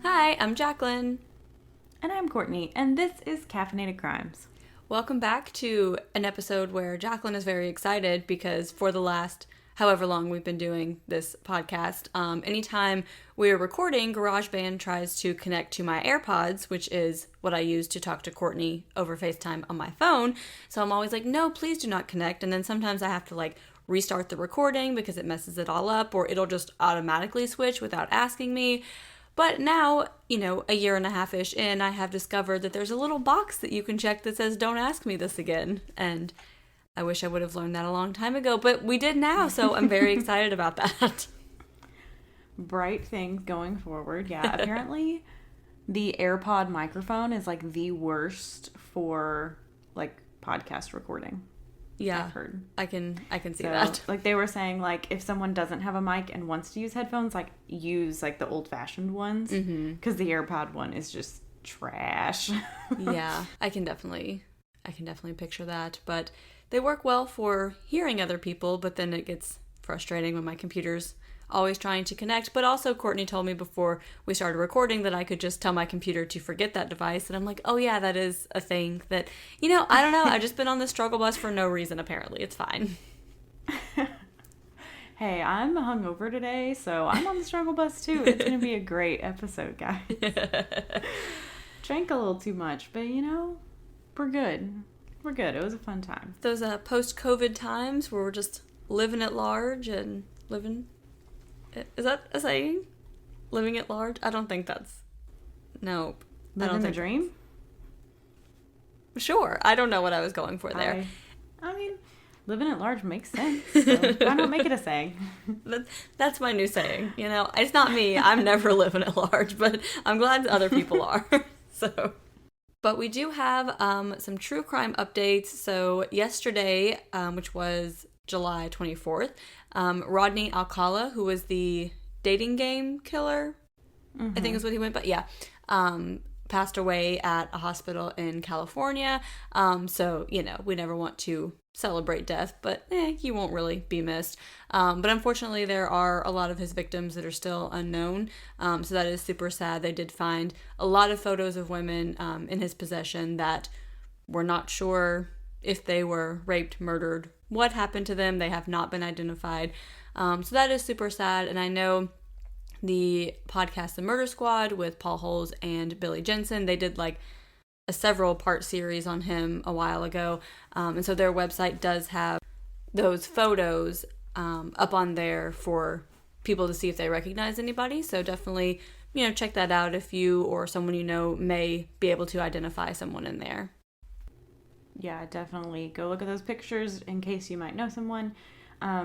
Hi, I'm Jaclyn. And I'm Courtney, and this is Caffeinated Crimes. Welcome back to an episode where Jaclyn is very excited because for the last however long we've been doing this podcast, anytime we're recording, GarageBand tries to connect to my AirPods, which is what I use to talk to Courtney over FaceTime on my phone. So I'm always like, no, please do not connect. And then sometimes I have to restart the recording because it messes it all up, or it'll just automatically switch without asking me. But now, a year and a half-ish in, I have discovered that there's a little box that you can check that says, don't ask me this again. And I wish I would have learned that a long time ago, but we did now, so I'm very excited about that. Bright things going forward. Yeah, apparently the AirPod microphone is the worst for podcast recording. Yeah, I've heard. I can see that. They were saying if someone doesn't have a mic and wants to use headphones, use the old-fashioned ones, because the AirPod one is just trash. Yeah, I can definitely picture that, but they work well for hearing other people, but then it gets frustrating when my computer's always trying to connect. But also Courtney told me before we started recording that I could just tell my computer to forget that device, and I'm like, oh yeah, that is a thing that, I don't know, I've just been on the struggle bus for no reason apparently. It's fine. Hey, I'm hungover today, so I'm on the struggle bus too. It's going to be a great episode, guys. Drank a little too much, but we're good. We're good. It was a fun time. Those post-COVID times where we're just living at large and living... Is that a saying? Living at large? I don't think that's... Nope. Living the dream? Sure. I don't know what I was going for there. I mean, living at large makes sense. So why not make it a saying? That's my new saying. It's not me. I'm never living at large, but I'm glad other people are. So... But we do have some true crime updates. So yesterday, which was July 24th, Rodney Alcala, who was the dating game killer, I think is what he went by, passed away at a hospital in California. So, we never want to celebrate death, but he won't really be missed. But unfortunately, there are a lot of his victims that are still unknown. So that is super sad. They did find a lot of photos of women in his possession that we're not sure if they were raped, murdered, what happened to them. They have not been identified. So that is super sad. And I know the podcast The Murder Squad with Paul Holes and Billy Jensen, they did a several-part series on him a while ago. And so their website does have those photos up on there for people to see if they recognize anybody. So definitely, check that out if you or someone may be able to identify someone in there. Yeah, definitely go look at those pictures in case you might know someone.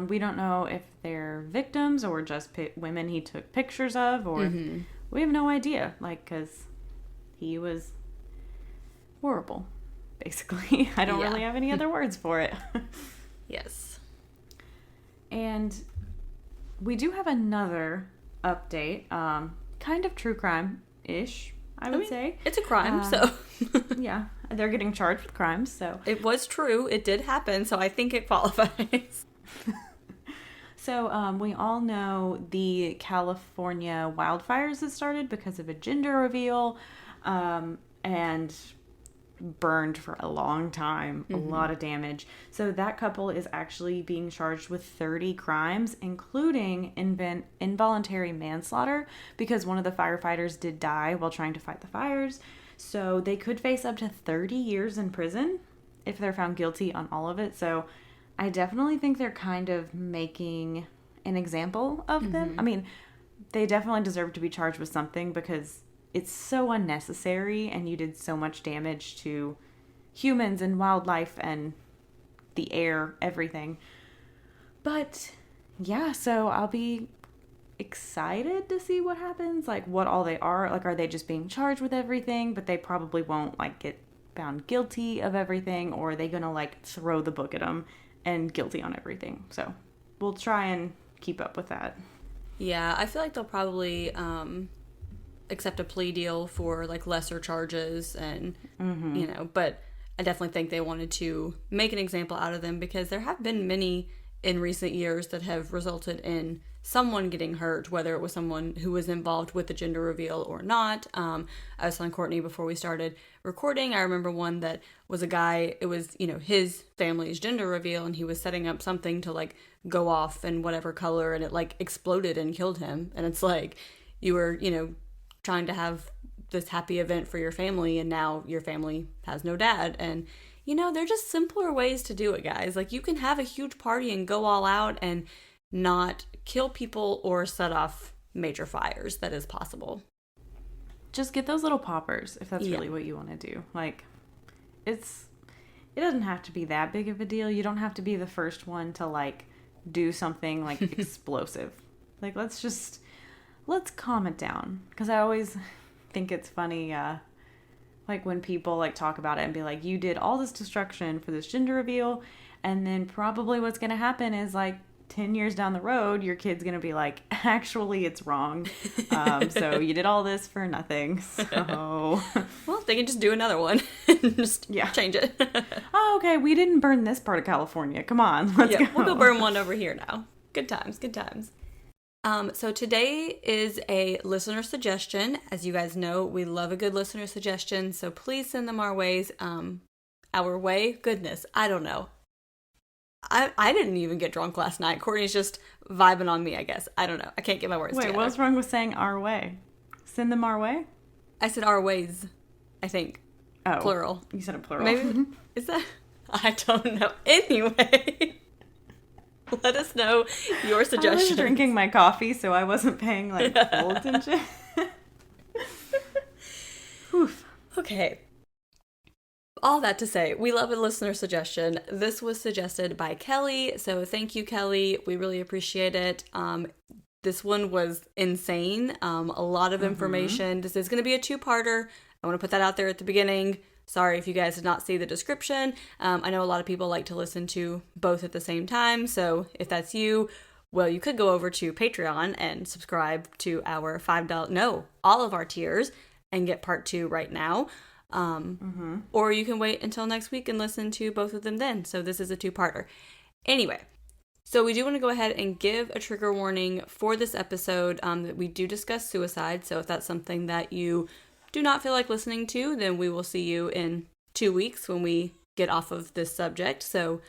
We don't know if they're victims or just women he took pictures of, or we have no idea, because he was horrible, basically. I don't really have any other words for it. Yes. And we do have another update, kind of true crime-ish, I would say. It's a crime, so... Yeah, they're getting charged with crimes, so... It was true. It did happen, so I think it qualifies. So, we all know the California wildfires that started because of a gender reveal, and burned for a long time, a lot of damage. So that couple is actually being charged with 30 crimes, including involuntary manslaughter, because one of the firefighters did die while trying to fight the fires. So they could face up to 30 years in prison if they're found guilty on all of it. So I definitely think they're kind of making an example of them. I mean, they definitely deserve to be charged with something because it's so unnecessary and you did so much damage to humans and wildlife and the air, everything. But yeah, so I'll be excited to see what happens, what all they are. Are they just being charged with everything, but they probably won't get found guilty of everything, or are they gonna throw the book at them and guilty on everything? So we'll try and keep up with that. Yeah, I feel like they'll probably accept a plea deal for lesser charges and but I definitely think they wanted to make an example out of them because there have been many in recent years that have resulted in someone getting hurt, whether it was someone who was involved with the gender reveal or not. I was telling Courtney before we started recording, I remember one that was a guy, it was, his family's gender reveal, and he was setting up something to, like, go off in whatever color, and it, like, exploded and killed him. And it's like, you were, trying to have this happy event for your family, and now your family has no dad. And they're just simpler ways to do it, guys. Like, you can have a huge party and go all out and not kill people or set off major fires. That is possible. Just get those little poppers if that's really what you want to do. Like, it doesn't have to be that big of a deal. You don't have to be the first one to, like, do something, like, explosive. Like, let's calm it down. Because I always think it's funny, like, when people, like, talk about it and be like, you did all this destruction for this gender reveal, and then probably what's going to happen is, like, 10 years down the road, your kid's going to be like, actually, it's wrong. So you did all this for nothing. So, well, they can just do another one and just change it. Oh, okay. We didn't burn this part of California. Come on. Let's go. We'll go burn one over here now. Good times. Good times. So today is a listener suggestion. As you guys know, we love a good listener suggestion. So please send them our ways. Our way? Goodness. I don't know. I didn't even get drunk last night. Courtney's just vibing on me, I guess. I don't know. I can't get my words together. Wait, what's wrong with saying our way? Send them our way? I said our ways, I think. Oh. Plural. You said it plural. Maybe. Is that? I don't know. Anyway, let us know your suggestion. I was drinking my coffee, so I wasn't paying, like, full attention. Oof. Okay. All that to say, we love a listener suggestion. This was suggested by Kelly, so thank you, Kelly. We really appreciate it. This one was insane. A lot of information. This is going to be a two-parter. I want to put that out there at the beginning. Sorry if you guys did not see the description. I know a lot of people like to listen to both at the same time, so if that's you, well, you could go over to Patreon and subscribe to our all of our tiers, and get part 2 right now. Or you can wait until next week and listen to both of them then. So this is a two-parter. Anyway, so we do want to go ahead and give a trigger warning for this episode, that we do discuss suicide. So if that's something that you do not feel like listening to, then we will see you in 2 weeks when we get off of this subject. So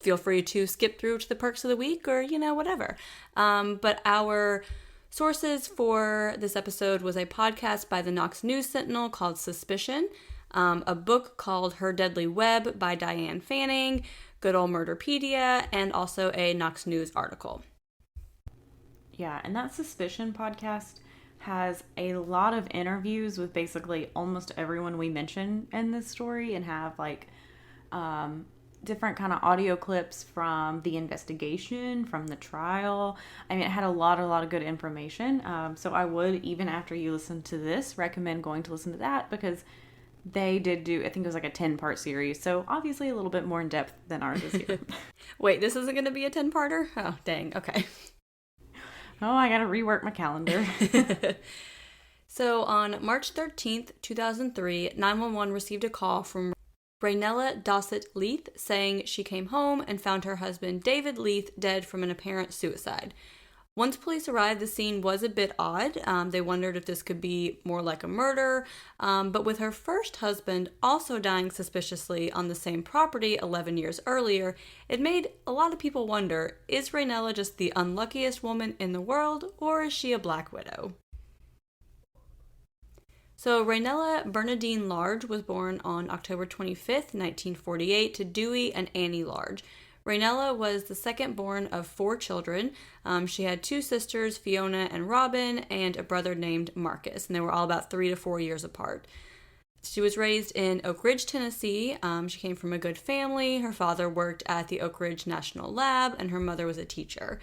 feel free to skip through to the perks of the week, or, whatever. But our sources for this episode was a podcast by the Knox News Sentinel called Suspicion, a book called Her Deadly Web by Diane Fanning, good old Murderpedia, and also a Knox News article. Yeah, and that Suspicion podcast has a lot of interviews with basically almost everyone we mention in this story, and have, like, different kind of audio clips from the investigation, from the trial. I mean, it had a lot of good information. So I would, even after you listen to this, recommend going to listen to that, because they did do, I think it was like a 10-part series. So obviously a little bit more in depth than ours is here. Wait, this isn't going to be a 10-parter? Oh, dang. Okay. Oh, I got to rework my calendar. So on March 13th, 2003, 911 received a call from Raynella Dossett Leath saying she came home and found her husband David Leath dead from an apparent suicide. Once police arrived, the scene was a bit odd. They wondered if this could be more like a murder, but with her first husband also dying suspiciously on the same property 11 years earlier, it made a lot of people wonder, is Raynella just the unluckiest woman in the world, or is she a black widow? So Raynella Bernadine Large was born on October 25th, 1948 to Dewey and Annie Large. Raynella was the second born of 4 children. She had 2 sisters, Fiona and Robin, and a brother named Marcus, and they were all about 3 to 4 years apart. She was raised in Oak Ridge, Tennessee. She came from a good family. Her father worked at the Oak Ridge National Lab, and her mother was a teacher.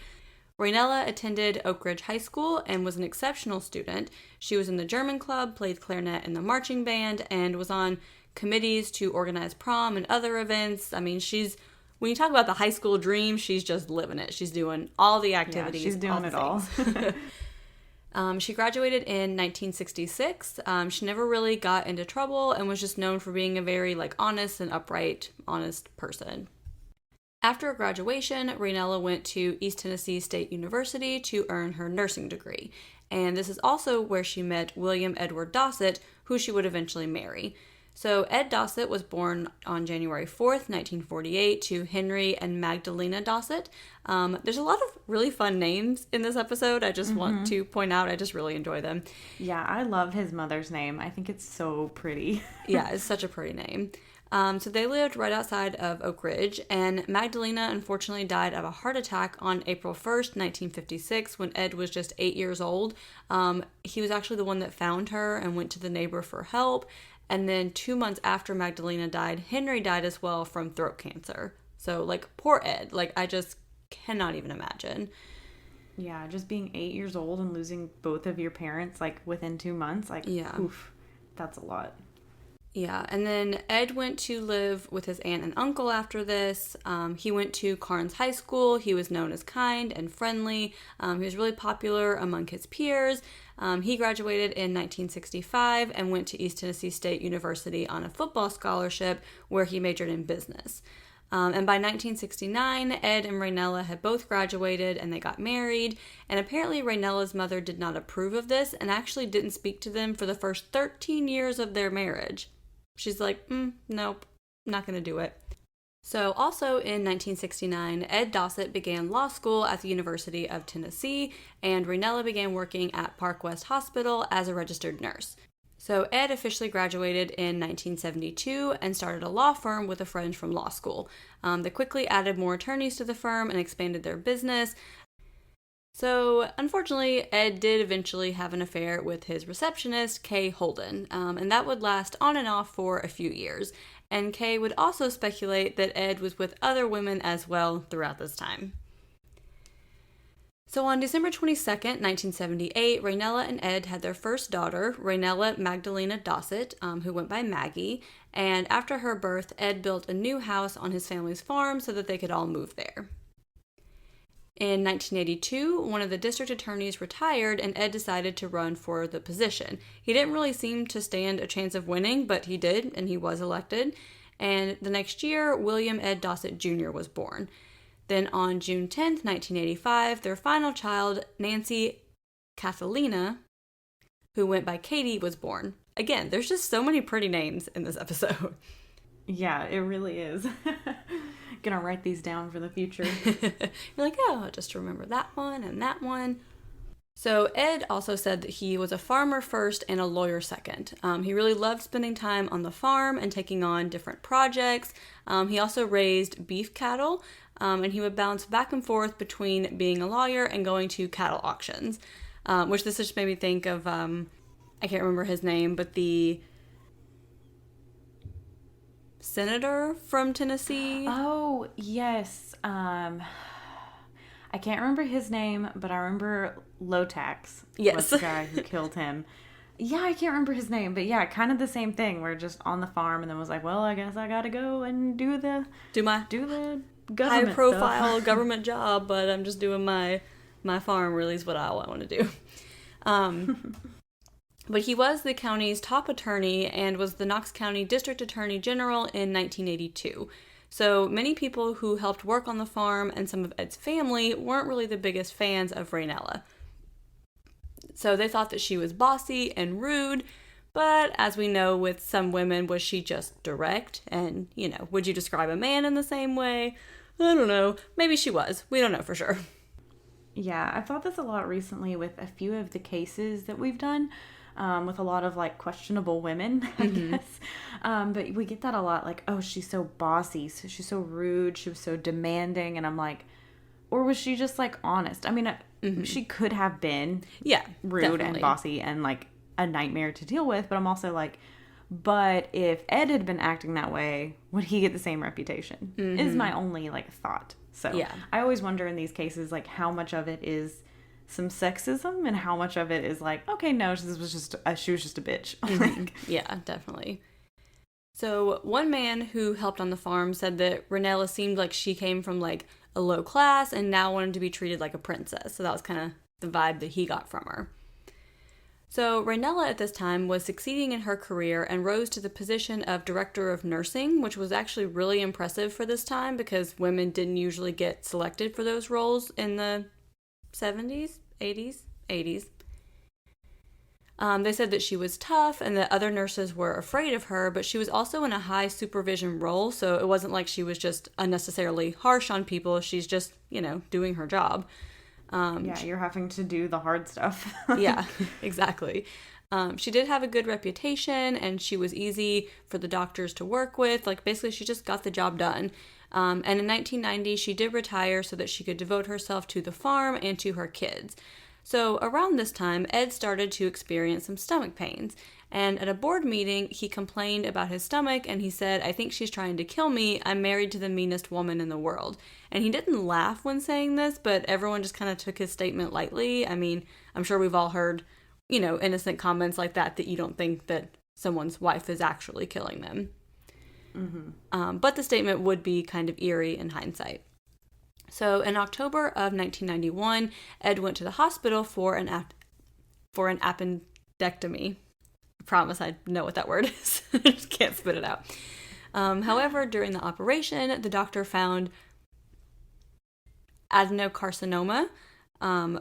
Raynella attended Oak Ridge High School and was an exceptional student. She was in the German club, played clarinet in the marching band, and was on committees to organize prom and other events. I mean, when you talk about the high school dream, she's just living it. She's doing all the activities. Yeah, she's doing it all. She graduated in 1966. She never really got into trouble and was just known for being a very honest and upright, honest person. After graduation, Raynella went to East Tennessee State University to earn her nursing degree. And this is also where she met William Edward Dossett, who she would eventually marry. So Ed Dossett was born on January 4th, 1948, to Henry and Magdalena Dossett. There's a lot of really fun names in this episode. I just want to point out, I just really enjoy them. Yeah, I love his mother's name. I think it's so pretty. Yeah, it's such a pretty name. So they lived right outside of Oak Ridge, and Magdalena unfortunately died of a heart attack on April 1st, 1956, when Ed was just 8 years old. He was actually the one that found her and went to the neighbor for help. And then 2 months after Magdalena died, Henry died as well from throat cancer. So, like, poor Ed. Like, I just cannot even imagine. Yeah, just being 8 years old and losing both of your parents, like, within 2 months. Like, yeah. Oof, that's a lot. Yeah, and then Ed went to live with his aunt and uncle after this. He went to Carnes High School. He was known as kind and friendly. He was really popular among his peers. He graduated in 1965 and went to East Tennessee State University on a football scholarship where he majored in business. And by 1969, Ed and Raynella had both graduated and they got married. And apparently Raynella's mother did not approve of this and actually didn't speak to them for the first 13 years of their marriage. She's like, nope, not going to do it. So also in 1969, Ed Dossett began law school at the University of Tennessee, and Raynella began working at Park West Hospital as a registered nurse. So Ed officially graduated in 1972 and started a law firm with a friend from law school. They quickly added more attorneys to the firm and expanded their business. So, unfortunately, Ed did eventually have an affair with his receptionist, Kay Holden, and that would last on and off for a few years. And Kay would also speculate that Ed was with other women as well throughout this time. So on December 22nd, 1978, Raynella and Ed had their first daughter, Raynella Magdalena Dossett, who went by Maggie, and after her birth, Ed built a new house on his family's farm so that they could all move there. In 1982, one of the district attorneys retired and Ed decided to run for the position. He didn't really seem to stand a chance of winning, but he did, and he was elected. And the next year, William Ed Dossett Jr. was born. Then on June 10th, 1985, their final child, Nancy Catalina, who went by Katie, was born. Again, there's just so many pretty names in this episode. Yeah, it really is. Gonna write these down for the future. You're like, oh, just remember that one and that one. So Ed also said that he was a farmer first and a lawyer second. He really loved spending time on the farm and taking on different projects. He also raised beef cattle, and he would bounce back and forth between being a lawyer and going to cattle auctions, which this just made me think of, I can't remember his name, but the senator from Tennessee. Oh, yes. I can't remember his name, but I remember Lotax. Yes. Was the guy who killed him. Yeah, I can't remember his name, but yeah, kind of the same thing. We're just on the farm and then was like, well, I guess I gotta go and do the government high profile stuff. government job, but I'm just doing my farm really is what I want to do. But he was the county's top attorney and was the Knox County District Attorney General in 1982. So many people who helped work on the farm and some of Ed's family weren't really the biggest fans of Raynella. So they thought that she was bossy and rude, but as we know with some women, was she just direct? And, would you describe a man in the same way? I don't know. Maybe she was. We don't know for sure. Yeah, I've thought this a lot recently with a few of the cases that we've done. With a lot of questionable women, I guess. But we get that a lot, oh, she's so bossy, so she's so rude, she was so demanding, and I'm like, or was she just honest? I mean, she could have been rude definitely. And bossy and a nightmare to deal with, but I'm also but if Ed had been acting that way, would he get the same reputation? Is my only thought. So yeah. I always wonder in these cases how much of it is some sexism and how much of it is okay, no, she was just a bitch. Yeah, definitely. So one man who helped on the farm said that Raynella seemed like she came from a low class and now wanted to be treated like a princess. So that was kind of the vibe that he got from her. So Raynella at this time was succeeding in her career and rose to the position of director of nursing, which was actually really impressive for this time because women didn't usually get selected for those roles in the 70s, 80s. They said that she was tough and that other nurses were afraid of her, but she was also in a high supervision role, so it wasn't like she was just unnecessarily harsh on people. She's just, doing her job. You're having to do the hard stuff. Yeah, exactly. She did have a good reputation, and she was easy for the doctors to work with. Like, basically, she just got the job done. And in 1990, she did retire so that she could devote herself to the farm and to her kids. So around this time, Ed started to experience some stomach pains. And at a board meeting, he complained about his stomach and he said, "I think she's trying to kill me. I'm married to the meanest woman in the world." And he didn't laugh when saying this, but everyone just kind of took his statement lightly. I mean, I'm sure we've all heard, innocent comments like that you don't think that someone's wife is actually killing them. Mm-hmm. But the statement would be kind of eerie in hindsight. So in October of 1991, Ed went to the hospital for an appendectomy. I promise I know what that word is. I just can't spit it out. However, during the operation, the doctor found adenocarcinoma,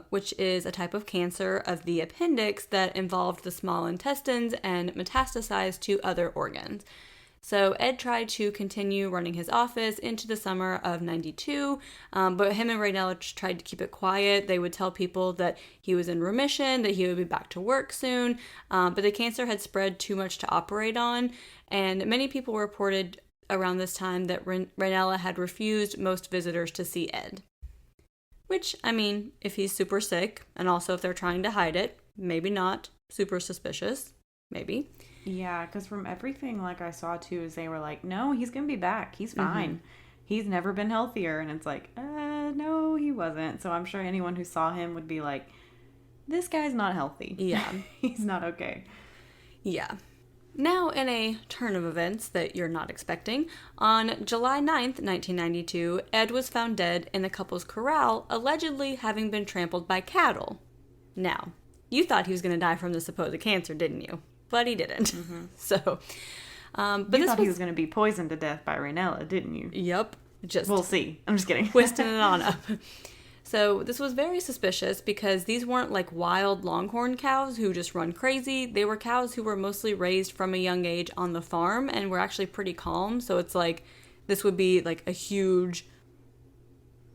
which is a type of cancer of the appendix that involved the small intestines and metastasized to other organs. So Ed tried to continue running his office into the summer of 92, but him and Raynella tried to keep it quiet. They would tell people that he was in remission, that he would be back to work soon, but the cancer had spread too much to operate on, and many people reported around this time that Raynella had refused most visitors to see Ed. Which, I mean, if he's super sick, and also if they're trying to hide it, maybe not super suspicious, maybe. Yeah, because from everything I saw too is they were like, no, he's gonna be back, he's fine. Mm-hmm. He's never been healthier. And it's like, no, he wasn't. So I'm sure anyone who saw him would be like, this guy's not healthy. Yeah. He's not okay. Yeah. Now, in a turn of events that you're not expecting, on July 9th, 1992, Ed was found dead in the couple's corral, allegedly having been trampled by cattle. Now, you thought he was going to die from the supposed cancer, didn't you? But he didn't. Mm-hmm. So, but you thought he was going to be poisoned to death by Raynella, didn't you? Yep. We'll see. I'm just kidding. Twisting it on up. So this was very suspicious because these weren't like wild longhorn cows who just run crazy. They were cows who were mostly raised from a young age on the farm and were actually pretty calm. So it's like this would be like a huge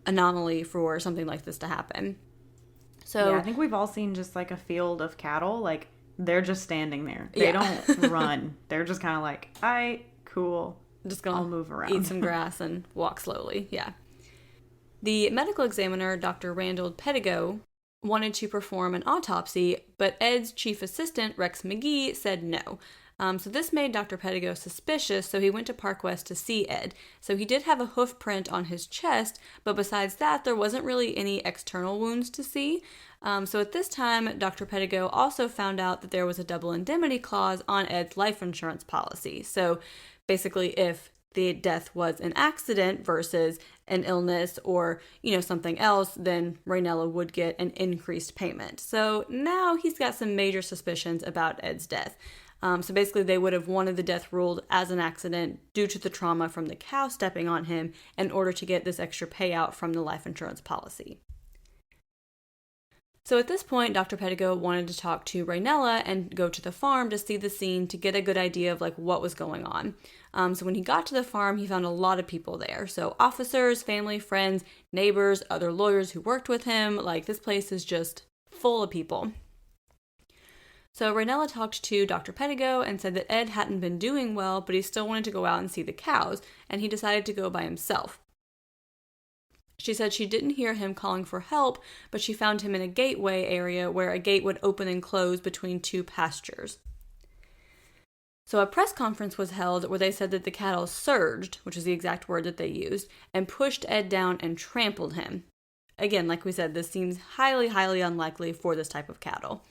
anomaly for something like this to happen. So yeah, I think we've all seen just like a field of cattle. Like they're just standing there. They don't run. They're just kind of like, all right, cool. Just gonna I'll move around. Eat some grass and walk slowly. Yeah. The medical examiner, Dr. Randall Pettigo, wanted to perform an autopsy, but Ed's chief assistant, Rex McGee, said no. So this made Dr. Pettigo suspicious, so he went to Park West to see Ed. So he did have a hoof print on his chest, but besides that, there wasn't really any external wounds to see. So at this time, Dr. Pettigo also found out that there was a double indemnity clause on Ed's life insurance policy. So basically, if the death was an accident versus an illness or, something else, then Raynella would get an increased payment. So now he's got some major suspicions about Ed's death. So basically they would have wanted the death ruled as an accident due to the trauma from the cow stepping on him in order to get this extra payout from the life insurance policy. So at this point, Dr. Pettigo wanted to talk to Raynella and go to the farm to see the scene to get a good idea of what was going on. So when he got to the farm, he found a lot of people there. So officers, family, friends, neighbors, other lawyers who worked with him. This place is just full of people. So Raynella talked to Dr. Pettigo and said that Ed hadn't been doing well, but he still wanted to go out and see the cows, and he decided to go by himself. She said she didn't hear him calling for help, but she found him in a gateway area where a gate would open and close between two pastures. So a press conference was held where they said that the cattle surged, which is the exact word that they used, and pushed Ed down and trampled him. Again, like we said, this seems highly, highly unlikely for this type of cattle.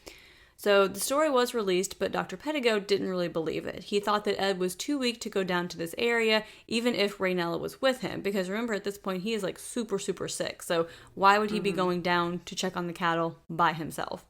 So the story was released, but Dr. Pettigo didn't really believe it. He thought that Ed was too weak to go down to this area, even if Raynella was with him. Because remember, at this point, he is super, super sick. So why would he be going down to check on the cattle by himself?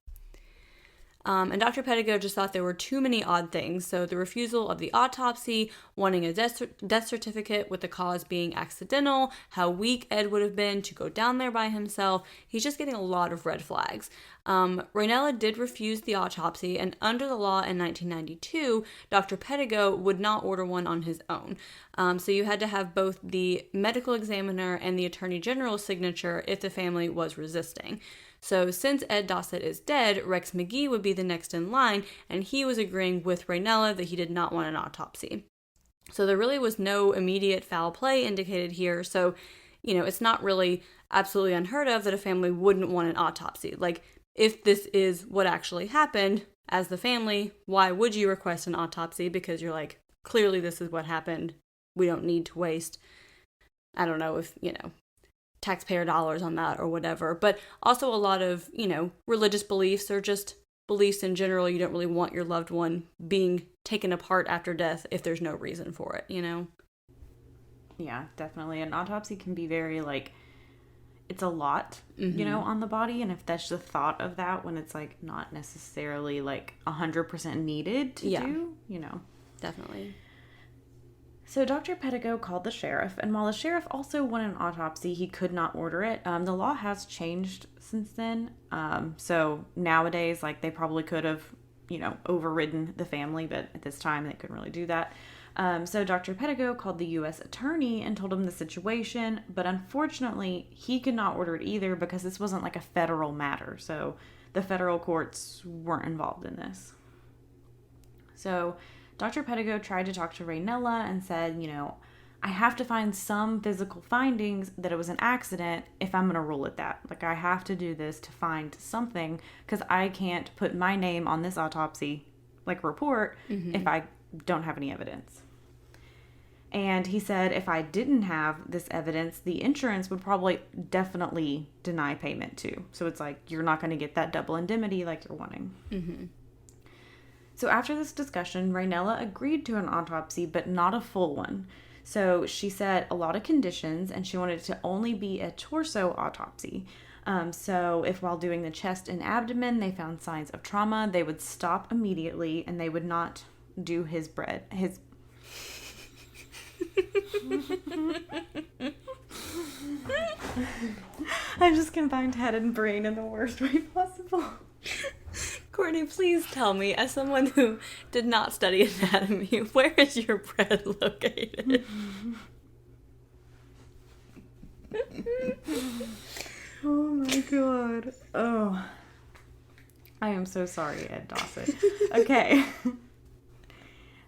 And Dr. Pettigo just thought there were too many odd things. So the refusal of the autopsy, wanting a death certificate with the cause being accidental, how weak Ed would have been to go down there by himself. He's just getting a lot of red flags. Raynella did refuse the autopsy, and under the law in 1992, Dr. Pettigo would not order one on his own. So you had to have both the medical examiner and the attorney general's signature if the family was resisting. So since Ed Dossett is dead, Rex McGee would be the next in line, and he was agreeing with Raynella that he did not want an autopsy. So there really was no immediate foul play indicated here, so, it's not really absolutely unheard of that a family wouldn't want an autopsy. Like, if this is what actually happened, as the family, why would you request an autopsy? Because you're like, clearly this is what happened. We don't need to waste, I don't know if, taxpayer dollars on that or whatever. But also a lot of, religious beliefs or just beliefs in general. You don't really want your loved one being taken apart after death if there's no reason for it, Yeah, definitely. An autopsy can be very, it's a lot, on the body. And if that's the thought of that when it's, not necessarily, 100% needed to do, Definitely. So Dr. Pettigo called the sheriff, and while the sheriff also wanted an autopsy, he could not order it. The law has changed since then. So nowadays, they probably could have, overridden the family, but at this time they couldn't really do that. So Dr. Pettigo called the U.S. attorney and told him the situation, but unfortunately, he could not order it either because this wasn't a federal matter. So the federal courts weren't involved in this. So Dr. Pettigo tried to talk to Raynella and said, I have to find some physical findings that it was an accident if I'm going to rule it that. I have to do this to find something because I can't put my name on this autopsy, report, if I don't have any evidence. And he said if I didn't have this evidence, the insurance would probably definitely deny payment too. So it's you're not going to get that double indemnity you're wanting. Mm-hmm. So after this discussion, Raynella agreed to an autopsy, but not a full one. So she set a lot of conditions, and she wanted it to only be a torso autopsy. So if while doing the chest and abdomen, they found signs of trauma, they would stop immediately, and they would not do his I just combined head and brain in the worst way possible. Courtney, please tell me, as someone who did not study anatomy, where is your bread located? Oh my god. Oh. I am so sorry, Ed Dossett. Okay.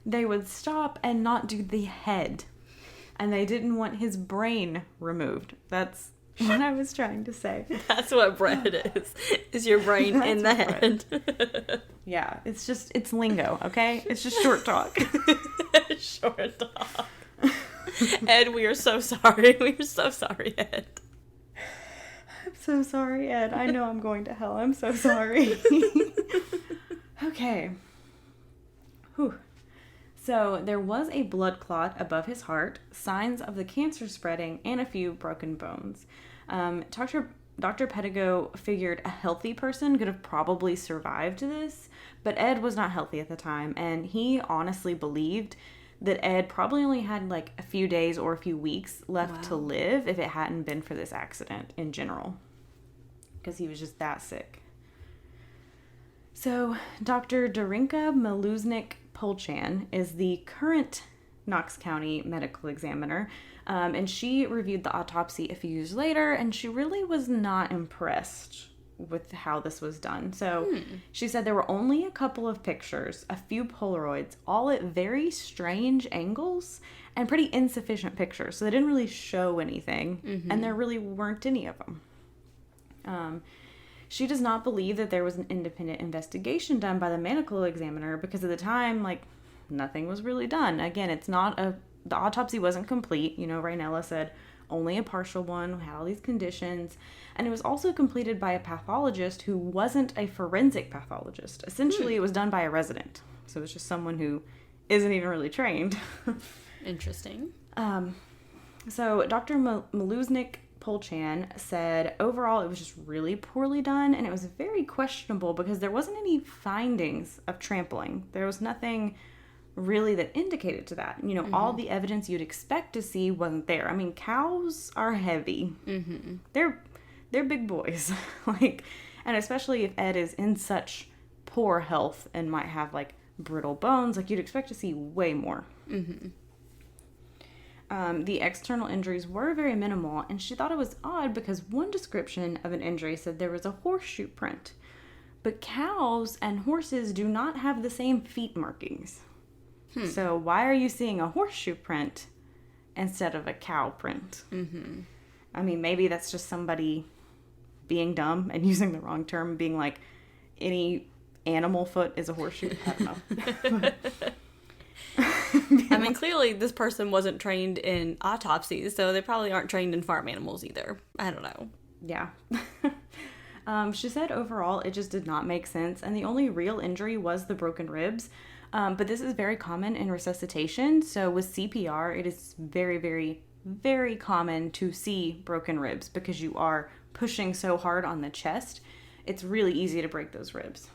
They would stop and not do the head. And they didn't want his brain removed. That's what I was trying to say. That's what bread is your brain in the head. Yeah, it's lingo, okay? It's just short talk. Short talk. Ed, we are so sorry. We are so sorry, Ed. I'm so sorry, Ed. I know I'm going to hell. I'm so sorry. Okay. Whew. So there was a blood clot above his heart, signs of the cancer spreading, and a few broken bones. Dr. Pettigo figured a healthy person could have probably survived this, but Ed was not healthy at the time, and he honestly believed that Ed probably only had a few days or a few weeks left to live if it hadn't been for this accident in general, because he was just that sick. So Dr. Darinka Maluznik-Polchan is the current Knox County medical examiner, and she reviewed the autopsy a few years later, and she really was not impressed with how this was done. So she said there were only a couple of pictures, a few Polaroids, all at very strange angles, and pretty insufficient pictures. So they didn't really show anything, and there really weren't any of them. She does not believe that there was an independent investigation done by the medical examiner because at the time, nothing was really done. Again, the autopsy wasn't complete. Raynella said only a partial one, had all these conditions. And it was also completed by a pathologist who wasn't a forensic pathologist. Essentially, it was done by a resident. So it was just someone who isn't even really trained. Interesting. So Dr. Maluznik Colchan said overall it was just really poorly done, and it was very questionable because there wasn't any findings of trampling. There was nothing really that indicated to that. You know, all the evidence you'd expect to see wasn't there. I mean, cows are heavy. They're big boys. Like, and especially if Ed is in such poor health and might have like brittle bones, like you'd expect to see way more. The external injuries were very minimal, and she thought it was odd because one description of an injury said there was a horseshoe print. But cows and horses do not have the same feet markings. So why are you seeing a horseshoe print instead of a cow print? I mean, maybe that's just somebody being dumb and using the wrong term, being like, any animal foot is a horseshoe. I don't know. I mean, clearly this person wasn't trained in autopsies, so they probably aren't trained in farm animals either. I don't know. Yeah. She said overall it just did not make sense, and the only real injury was the broken ribs. But this is very common in resuscitation. So with CPR, it is very, very, very common to see broken ribs because you are pushing so hard on the chest. It's really easy to break those ribs.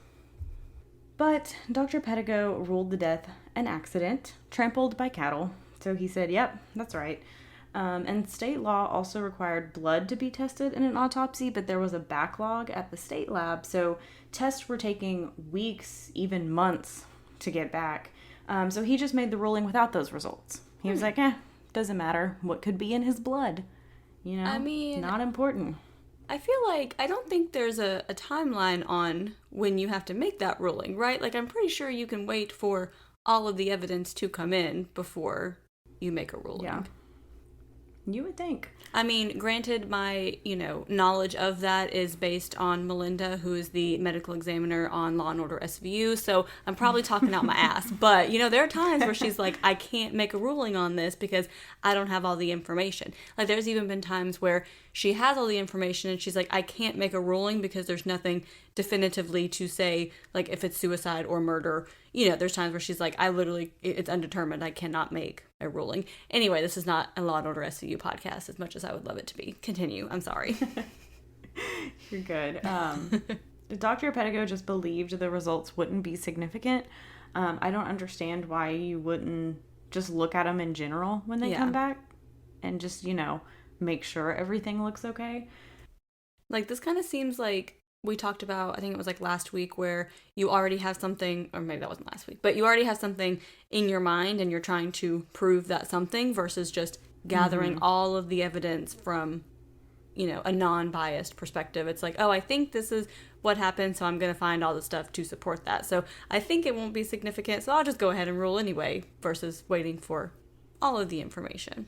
But Dr. Pettigo ruled the death an accident, trampled by cattle. So he said, yep, that's right. And state law also required blood to be tested in an autopsy, but there was a backlog at the state lab. So tests were taking weeks, even months to get back. So he just made the ruling without those results. He was like, doesn't matter what could be in his blood. You know, I mean, not important. I feel like I don't think there's a timeline on when you have to make that ruling, right? Like, I'm pretty sure you can wait for all of the evidence to come in before you make a ruling. Yeah. You would think. I mean, granted, my, knowledge of that is based on Melinda, who is the medical examiner on Law & Order SVU, so I'm probably talking out my ass. But, there are times where she's like, I can't make a ruling on this because I don't have all the information. Like, there's even been times where she has all the information and she's like, I can't make a ruling because there's nothing definitively to say, like, if it's suicide or murder. There's times where she's like, it's undetermined. I cannot make a ruling. Anyway, this is not a Law & Order SVU podcast as much as I would love it to be. Continue. I'm sorry. You're good. Dr. Pettigo just believed the results wouldn't be significant. I don't understand why you wouldn't just look at them in general when they come back and just, make sure everything looks okay. Like, this kind of seems like we talked about, I think it was like last week, where you already have something, or maybe that wasn't last week, but you already have something in your mind and you're trying to prove that something versus just gathering all of the evidence from, a non-biased perspective. It's like, oh, I think this is what happened, so I'm going to find all the stuff to support that. So I think it won't be significant, so I'll just go ahead and rule anyway versus waiting for all of the information.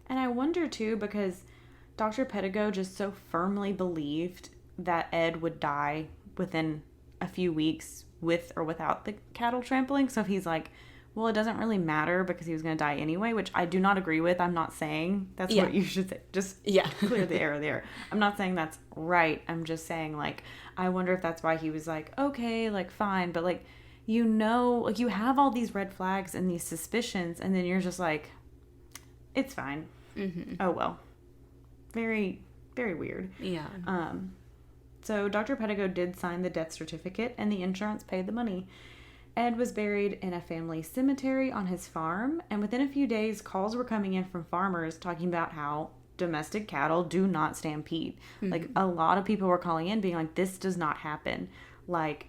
And I wonder, too, because Dr. Pettigo just so firmly believed that Ed would die within a few weeks with or without the cattle trampling. So if he's like, well, it doesn't really matter because he was going to die anyway, which I do not agree with. I'm not saying that's what you should say. Just clear the air there. I'm not saying that's right. I'm just saying, like, I wonder if that's why he was like, okay, like, fine. But, like, like, you have all these red flags and these suspicions, and then you're just like, it's fine. Oh, well. Very, very weird. Yeah. So Dr. Pettigo did sign the death certificate, and the insurance paid the money. Ed was buried in a family cemetery on his farm, and within a few days, calls were coming in from farmers talking about how domestic cattle do not stampede. Like, a lot of people were calling in being like, this does not happen. Like,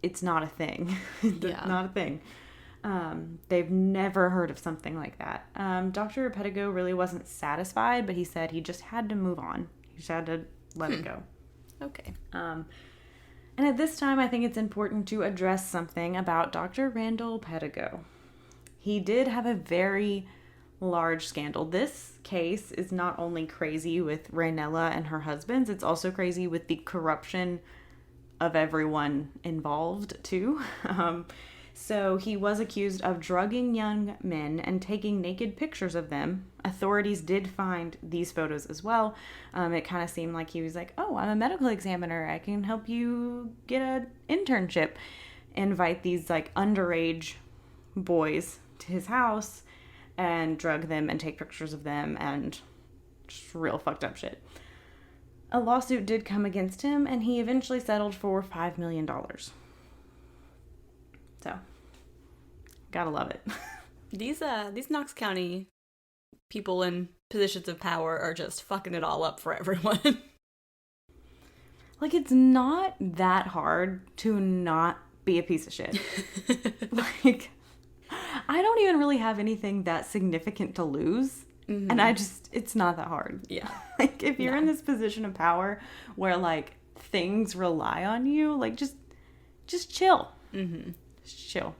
it's not a thing. Not a thing. They've never heard of something like that. Dr. Pettigo really wasn't satisfied, but he said he just had to move on. He just had to let it go. Okay. And at this time, I think it's important to address something about Dr. Randall Pettigo. He did have a very large scandal. This case is not only crazy with Raynella and her husbands, it's also crazy with the corruption of everyone involved, too. So he was accused of drugging young men and taking naked pictures of them. Authorities did find these photos as well. It kind of seemed like he was like, oh, I'm a medical examiner. I can help you get an internship. Invite these like underage boys to his house and drug them and take pictures of them and Just real fucked up shit. A lawsuit did come against him, and he eventually settled for $5 million. So, gotta love it. These Knox County people in positions of power are just fucking it all up for everyone. Like, it's not that hard to not be a piece of shit. Like, I don't even really have anything that significant to lose. Mm-hmm. And it's not that hard. Yeah. Like, if you're in this position of power where, like, things rely on you, like, just chill. Mm-hmm. Just chill.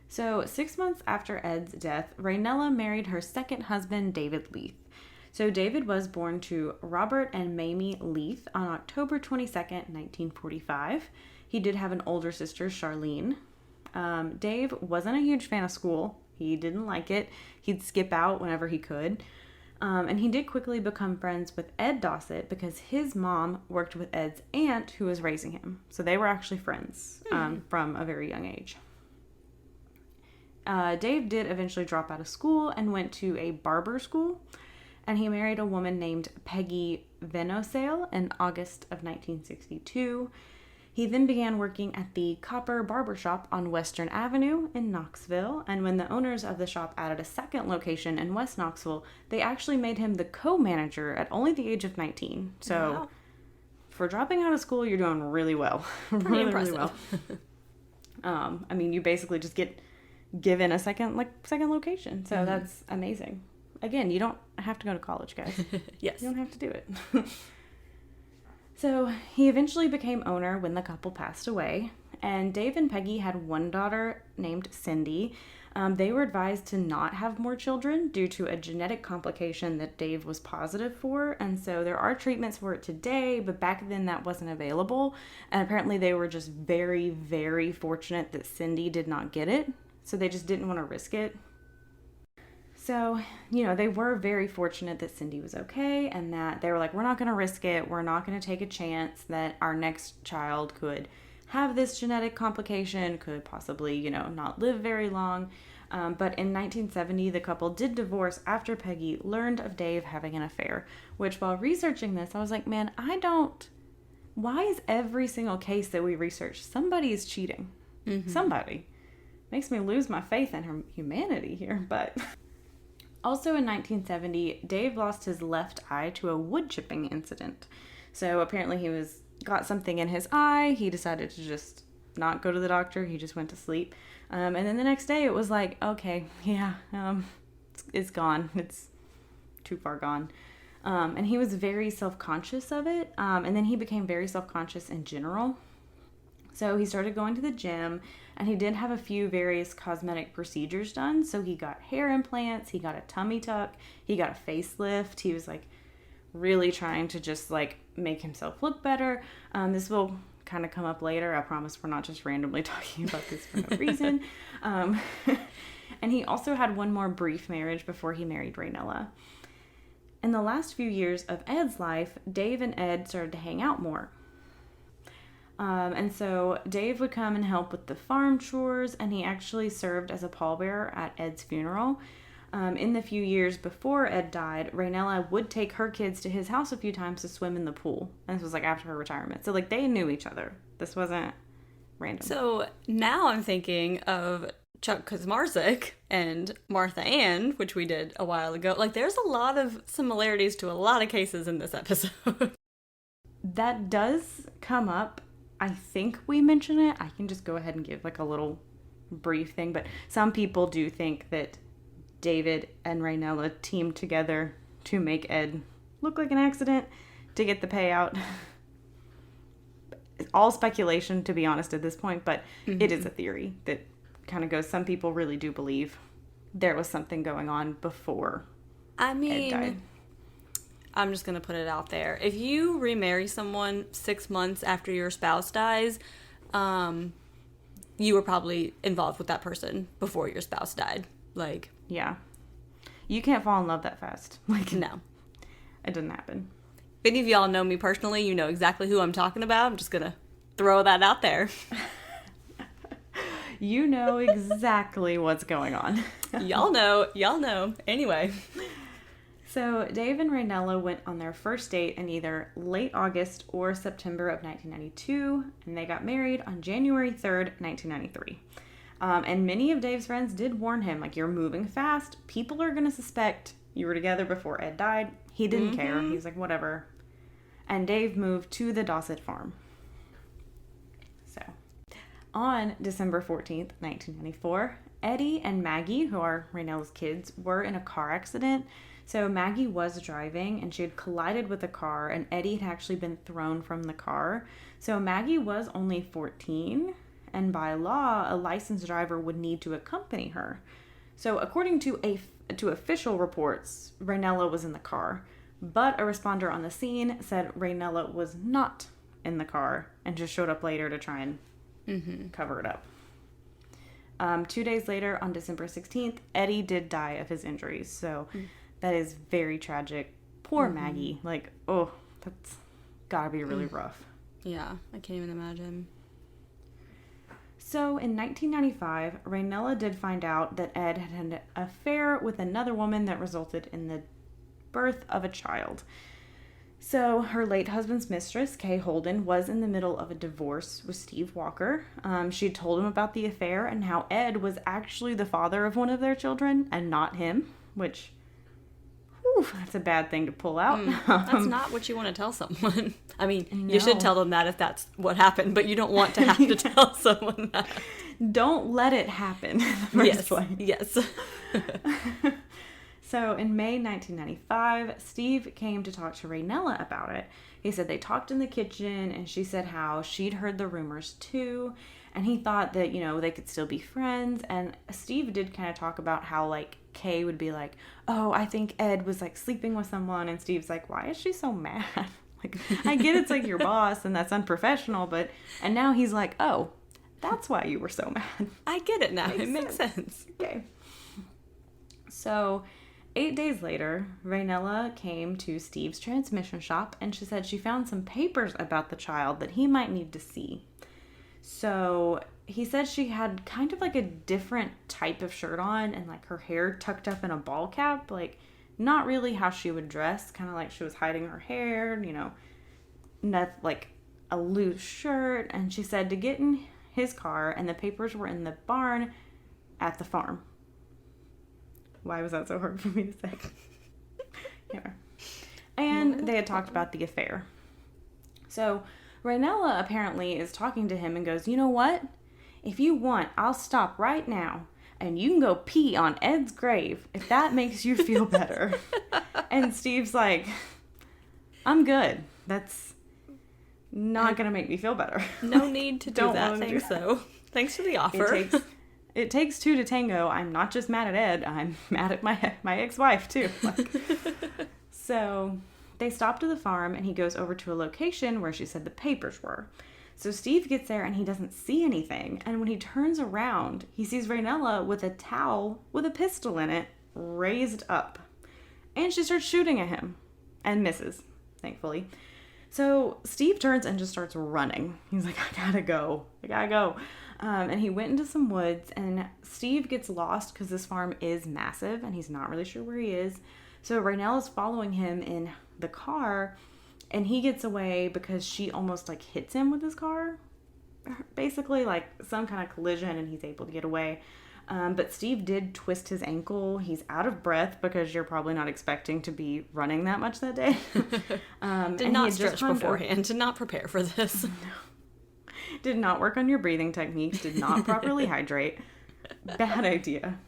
So, 6 months after Ed's death, Raynella married her second husband, David Leath. So, David was born to Robert and Mamie Leath on October 22nd, 1945. He did have an older sister, Charlene. Dave wasn't a huge fan of school. He didn't like it. He'd skip out whenever he could. And he did quickly become friends with Ed Dossett because his mom worked with Ed's aunt who was raising him. So they were actually friends from a very young age. Dave did eventually drop out of school and went to a barber school. And he married a woman named Peggy Venosale in August of 1962. He then began working at the Copper Barber Shop on Western Avenue in Knoxville, and when the owners of the shop added a second location in West Knoxville, they actually made him the co-manager at only the age of 19. So, wow. For dropping out of school, you're doing really well. Pretty impressive. Really well. I mean, you basically just get given a second location, so that's amazing. Again, you don't have to go to college, guys. Yes. You don't have to do it. So, he eventually became owner when the couple passed away, and Dave and Peggy had one daughter named Cindy. They were advised to not have more children due to a genetic complication that Dave was positive for, and so there are treatments for it today, but back then that wasn't available, and apparently they were just very, very fortunate that Cindy did not get it, so they just didn't want to risk it. So, they were very fortunate that Cindy was okay and that they were like, we're not going to risk it. We're not going to take a chance that our next child could have this genetic complication, could possibly, not live very long. But in 1970, the couple did divorce after Peggy learned of Dave having an affair, which while researching this, I was like, man, why is every single case that we research, somebody is cheating? Mm-hmm. Somebody. Makes me lose my faith in her humanity here, but... Also in 1970, Dave lost his left eye to a wood chipping incident. So apparently he got something in his eye. He decided to just not go to the doctor. He just went to sleep. And then the next day it was like, okay, yeah, it's gone. It's too far gone. And he was very self-conscious of it. And then he became very self-conscious in general. So he started going to the gym, and he did have a few various cosmetic procedures done. So he got hair implants, he got a tummy tuck, he got a facelift. He was like really trying to just like make himself look better. This will kind of come up later. I promise we're not just randomly talking about this for no reason. And he also had one more brief marriage before he married Raynella. In the last few years of Ed's life, Dave and Ed started to hang out more. And so Dave would come and help with the farm chores, and he actually served as a pallbearer at Ed's funeral. In the few years before Ed died, Raynella would take her kids to his house a few times to swim in the pool. And this was like after her retirement. So like they knew each other. This wasn't random. So now I'm thinking of Chuck Kaczmarczyk and Martha Ann, which we did a while ago. Like there's a lot of similarities to a lot of cases in this episode. That does come up. I think we mention it. I can just go ahead and give like a little brief thing, but some people do think that David and Raynella teamed together to make Ed look like an accident to get the payout. It's all speculation, to be honest, at this point, but it is a theory that kind of goes, some people really do believe there was something going on before Ed died. I'm just going to put it out there. If you remarry someone 6 months after your spouse dies, you were probably involved with that person before your spouse died. Like, yeah. You can't fall in love that fast. Like, no. It didn't happen. If any of y'all know me personally, you know exactly who I'm talking about. I'm just going to throw that out there. You know exactly what's going on. Y'all know. Anyway. So Dave and Raynella went on their first date in either late August or September of 1992, and they got married on January 3rd, 1993. And many of Dave's friends did warn him, like, you're moving fast. People are going to suspect you were together before Ed died. He didn't care. He's like, whatever. And Dave moved to the Dossett farm. So, on December 14th, 1994, Eddie and Maggie, who are Raynella's kids, were in a car accident. So Maggie was driving and she had collided with a car, and Eddie had actually been thrown from the car. So Maggie was only 14, and by law, a licensed driver would need to accompany her. So according to official reports, Raynella was in the car, but a responder on the scene said Raynella was not in the car and just showed up later to try and cover it up. 2 days later, on December 16th, Eddie did die of his injuries. So that is very tragic. Poor Maggie. Like, oh, that's gotta be really rough. Yeah, I can't even imagine. So in 1995, Raynella did find out that Ed had an affair with another woman that resulted in the birth of a child. So her late husband's mistress, Kay Holden, was in the middle of a divorce with Steve Walker. She told him about the affair and how Ed was actually the father of one of their children and not him, which, whew, that's a bad thing to pull out. That's not what you want to tell someone. I mean, you should tell them that if that's what happened, but you don't want to have to tell someone that. Don't let it happen in the first place. Yes. So in May 1995, Steve came to talk to Raynella about it. He said they talked in the kitchen, and she said how she'd heard the rumors too, and he thought that, they could still be friends. And Steve did kind of talk about how, like, Kay would be like, oh, I think Ed was, like, sleeping with someone, and Steve's like, why is she so mad? Like, I get it's, like, your boss, and that's unprofessional, and now he's like, oh, that's why you were so mad. I get it now. It makes sense. Okay. So 8 days later, Raynella came to Steve's transmission shop, and she said she found some papers about the child that he might need to see. So he said she had kind of like a different type of shirt on, and like her hair tucked up in a ball cap, like not really how she would dress, kind of like she was hiding her hair, not like a loose shirt. And she said to get in his car, and the papers were in the barn at the farm. Why was that so hard for me to say? Yeah. And they had talked about the affair. So Raynella apparently is talking to him and goes, you know what? If you want, I'll stop right now, and you can go pee on Ed's grave if that makes you feel better. And Steve's like, I'm good. That's not going to make me feel better. No need to do that. Thanks, though. Thanks for the offer. It takes two to tango. I'm not just mad at Ed. I'm mad at my ex-wife, too. So they stop to the farm, and he goes over to a location where she said the papers were. So Steve gets there, and he doesn't see anything. And when he turns around, he sees Raynella with a towel with a pistol in it raised up. And she starts shooting at him and misses, thankfully. So Steve turns and just starts running. He's like, I gotta go. And he went into some woods, and Steve gets lost because this farm is massive and he's not really sure where he is. So Raynella's following him in the car, and he gets away because she almost like hits him with his car. Basically like some kind of collision, and he's able to get away. But Steve did twist his ankle. He's out of breath because you're probably not expecting to be running that much that day. Did not stretch beforehand. Did not prepare for this. No. Did not work on your breathing techniques. Did not properly hydrate. Bad idea.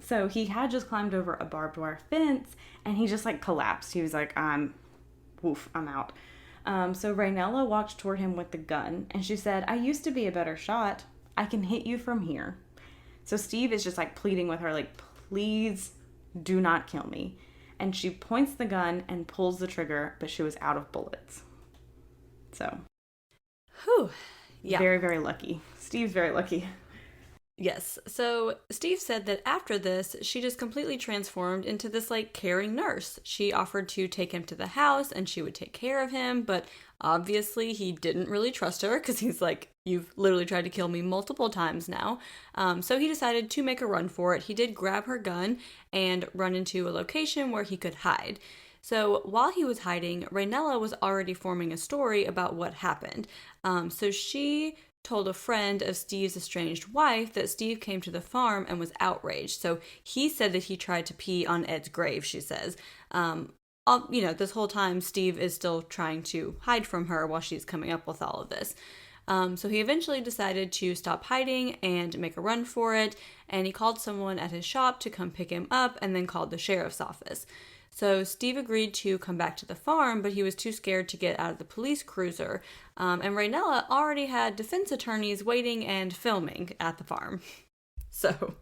So he had just climbed over a barbed wire fence, and he just like collapsed. He was like, I'm out. So Raynella walked toward him with the gun, and she said, I used to be a better shot. I can hit you from here. So Steve is just like pleading with her, like, please do not kill me. And she points the gun and pulls the trigger, but she was out of bullets. So, whew. Yeah. Very, very lucky. Steve's very lucky. Yes. So Steve said that after this, she just completely transformed into this like caring nurse. She offered to take him to the house and she would take care of him, but Obviously, he didn't really trust her because he's like, you've literally tried to kill me multiple times now. So he decided to make a run for it. He did grab her gun and run into a location where he could hide. So while he was hiding, Raynella was already forming a story about what happened. So she told a friend of Steve's estranged wife that Steve came to the farm and was outraged. So he said that he tried to pee on Ed's grave, she says. This whole time, Steve is still trying to hide from her while she's coming up with all of this. So he eventually decided to stop hiding and make a run for it, and he called someone at his shop to come pick him up and then called the sheriff's office. So Steve agreed to come back to the farm, but he was too scared to get out of the police cruiser. And Raynella already had defense attorneys waiting and filming at the farm. So.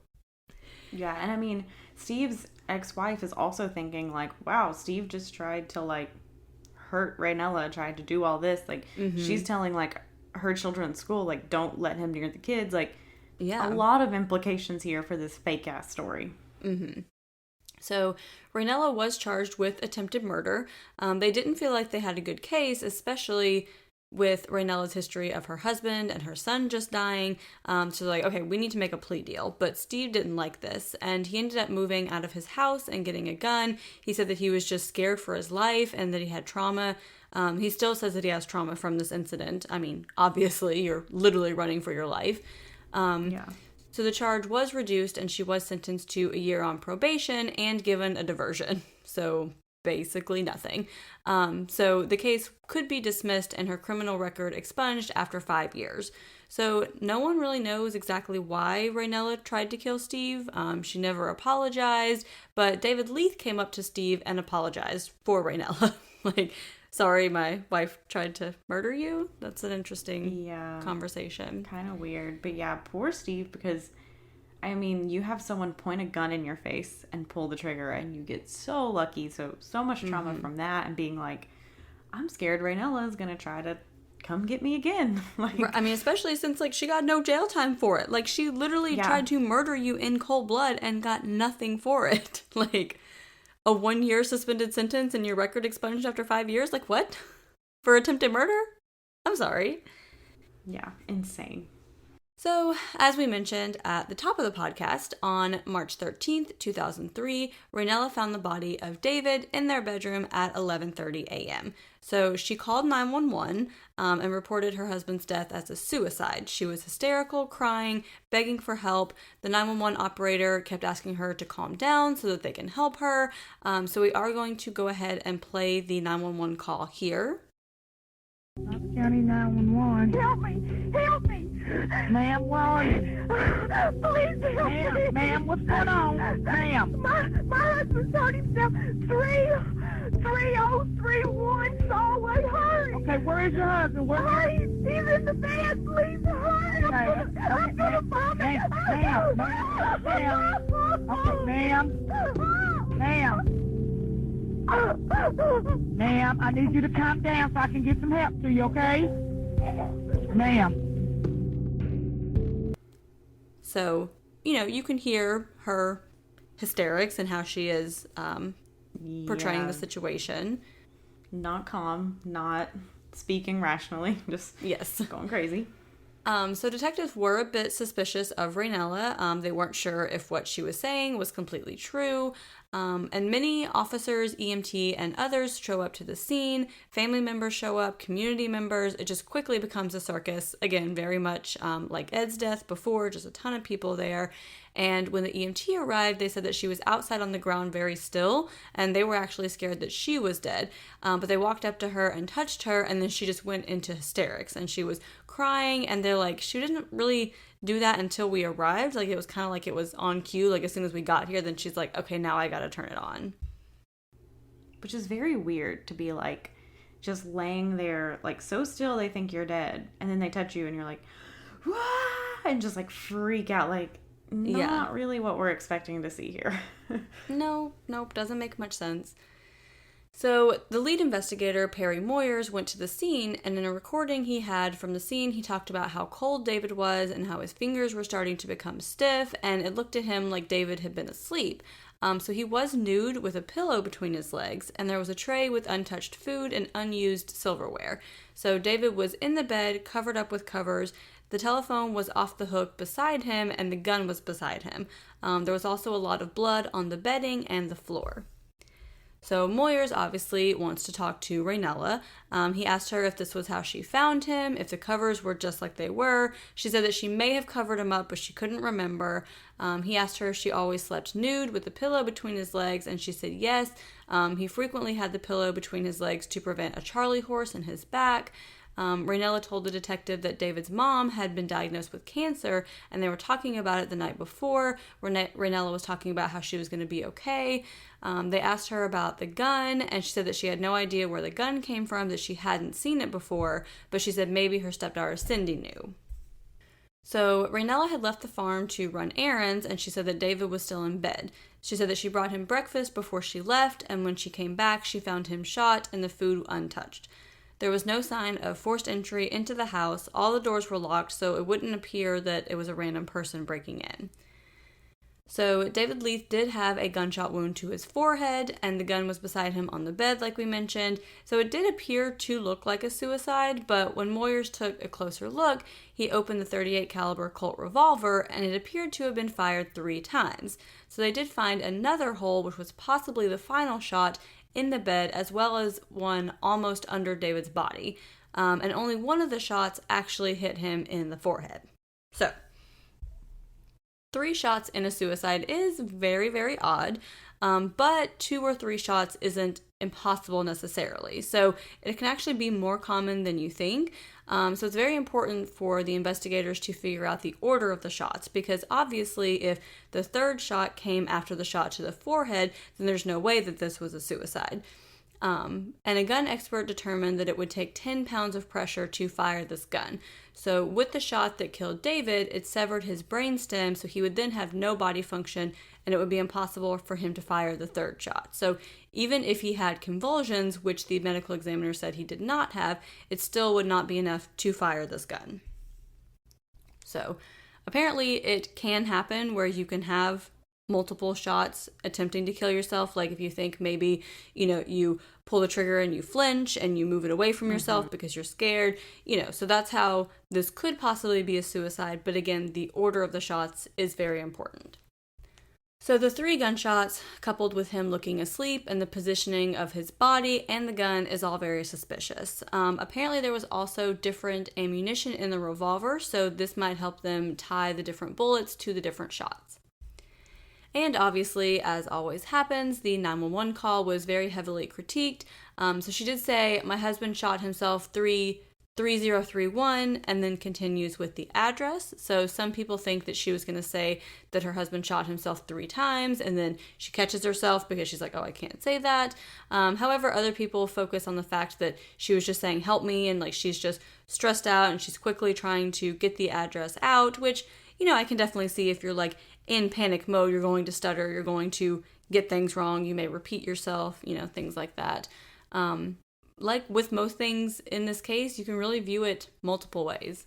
Yeah, and I mean, Steve's ex-wife is also thinking, like, wow, Steve just tried to, like, hurt Raynella, tried to do all this. Like, she's telling, like, her children at school, like, don't let him near the kids. Like, a lot of implications here for this fake-ass story. So Raynella was charged with attempted murder. They didn't feel like they had a good case, especially with Raynella's history of her husband and her son just dying. So like, okay, we need to make a plea deal. But Steve didn't like this, and he ended up moving out of his house and getting a gun. He said that he was just scared for his life and that he had trauma. He still says that he has trauma from this incident. I mean, obviously, you're literally running for your life. So the charge was reduced, and she was sentenced to a year on probation and given a diversion. So basically nothing. So the case could be dismissed and her criminal record expunged after 5 years. So no one really knows exactly why Raynella tried to kill Steve. She never apologized, but David Leath came up to Steve and apologized for Raynella. Like, sorry, my wife tried to murder you. That's an interesting conversation. Kind of weird. But yeah, poor Steve, because, I mean, you have someone point a gun in your face and pull the trigger, and you get so lucky. So much trauma from that, and being like, I'm scared Raynella is going to try to come get me again. Like, I mean, especially since, like, she got no jail time for it. Like, she literally tried to murder you in cold blood and got nothing for it. Like, a 1-year suspended sentence and your record expunged after 5 years? Like, what? For attempted murder? I'm sorry. Yeah, insane. So, as we mentioned at the top of the podcast, on March 13th, 2003, Raynella found the body of David in their bedroom at 11:30 a.m. So she called 911 and reported her husband's death as a suicide. She was hysterical, crying, begging for help. The 911 operator kept asking her to calm down so that they can help her. So we are going to go ahead and play the 911 call here. County 911. Help me! Help me! Ma'am, where are you? Please help me! Ma'am, what's going on? Ma'am! My husband shot himself 3031 Solway. Hurry! Okay, where is your husband? Hurry! He's in the bed. Please hurry! Okay. I'm gonna vomit! Ma'am! Ma'am, I need you to calm down so I can get some help to you, okay? Ma'am. So, you can hear her hysterics and how she is portraying the situation. Not calm, not speaking rationally, just going crazy. So detectives were a bit suspicious of Raynella. They weren't sure if what she was saying was completely true. And many officers, EMT, and others show up to the scene. Family members show up, community members. It just quickly becomes a circus. Again, very much like Ed's death before, just a ton of people there. And when the EMT arrived, they said that she was outside on the ground very still, and they were actually scared that she was dead. But they walked up to her and touched her, and then she just went into hysterics, and she was crying, and they're like, she didn't really do that until we arrived. Like, it was kind of like it was on cue. Like, as soon as we got here, then she's like, okay, now I gotta turn it on. Which is very weird to be, like, just laying there, like, so still they think you're dead, and then they touch you, and you're like, wah! And just, like, freak out, like, not really what we're expecting to see here. Nope, doesn't make much sense. So the lead investigator, Perry Moyers, went to the scene, and in a recording he had from the scene, he talked about how cold David was and how his fingers were starting to become stiff, and it looked to him like David had been asleep. So he was nude with a pillow between his legs, and there was a tray with untouched food and unused silverware. So David was in the bed, covered up with covers. The telephone was off the hook beside him, and the gun was beside him. There was also a lot of blood on the bedding and the floor. So Moyers obviously wants to talk to Raynella. He asked her if this was how she found him, if the covers were just like they were. She said that she may have covered him up, but she couldn't remember. He asked her if she always slept nude with the pillow between his legs, and she said yes. He frequently had the pillow between his legs to prevent a Charlie horse in his back. Raynella told the detective that David's mom had been diagnosed with cancer, and they were talking about it the night before. Raynella was talking about how she was going to be okay. They asked her about the gun, and she said that she had no idea where the gun came from, that she hadn't seen it before, but she said maybe her stepdaughter Cindy knew. So Raynella had left the farm to run errands, and she said that David was still in bed. She said that she brought him breakfast before she left, and when she came back, she found him shot and the food untouched. There was no sign of forced entry into the house. All the doors were locked, so it wouldn't appear that it was a random person breaking in. So David Leath did have a gunshot wound to his forehead, and the gun was beside him on the bed, like we mentioned. So it did appear to look like a suicide, but when Moyers took a closer look, he opened the .38 caliber Colt revolver, and it appeared to have been fired 3 times. So they did find another hole, which was possibly the final shot, in the bed, as well as one almost under David's body. And only one of the shots actually hit him in the forehead. So 3 shots in a suicide is very, very odd, but 2 or 3 shots isn't impossible necessarily. So it can actually be more common than you think. So it's very important for the investigators to figure out the order of the shots, because obviously if the 3rd shot came after the shot to the forehead, then there's no way that this was a suicide. And a gun expert determined that it would take 10 pounds of pressure to fire this gun. So with the shot that killed David, it severed his brainstem, so he would then have no body function, and it would be impossible for him to fire the 3rd shot. So even if he had convulsions, which the medical examiner said he did not have, it still would not be enough to fire this gun. So apparently it can happen where you can have multiple shots attempting to kill yourself. Like if you think maybe, you pull the trigger and you flinch and you move it away from yourself because you're scared, so that's how this could possibly be a suicide. But again, the order of the shots is very important. So the 3 gunshots, coupled with him looking asleep and the positioning of his body and the gun, is all very suspicious. Apparently there was also different ammunition in the revolver, so this might help them tie the different bullets to the different shots. And obviously, as always happens, the 911 call was very heavily critiqued. So she did say, "My husband shot himself 3031, and then continues with the address. So some people think that she was going to say that her husband shot himself 3 times, and then she catches herself because she's like, oh, I can't say that. However, other people focus on the fact that she was just saying, help me, and like she's just stressed out and she's quickly trying to get the address out, which, I can definitely see if you're like in panic mode, you're going to stutter, you're going to get things wrong, you may repeat yourself, things like that. Like with most things in this case, you can really view it multiple ways.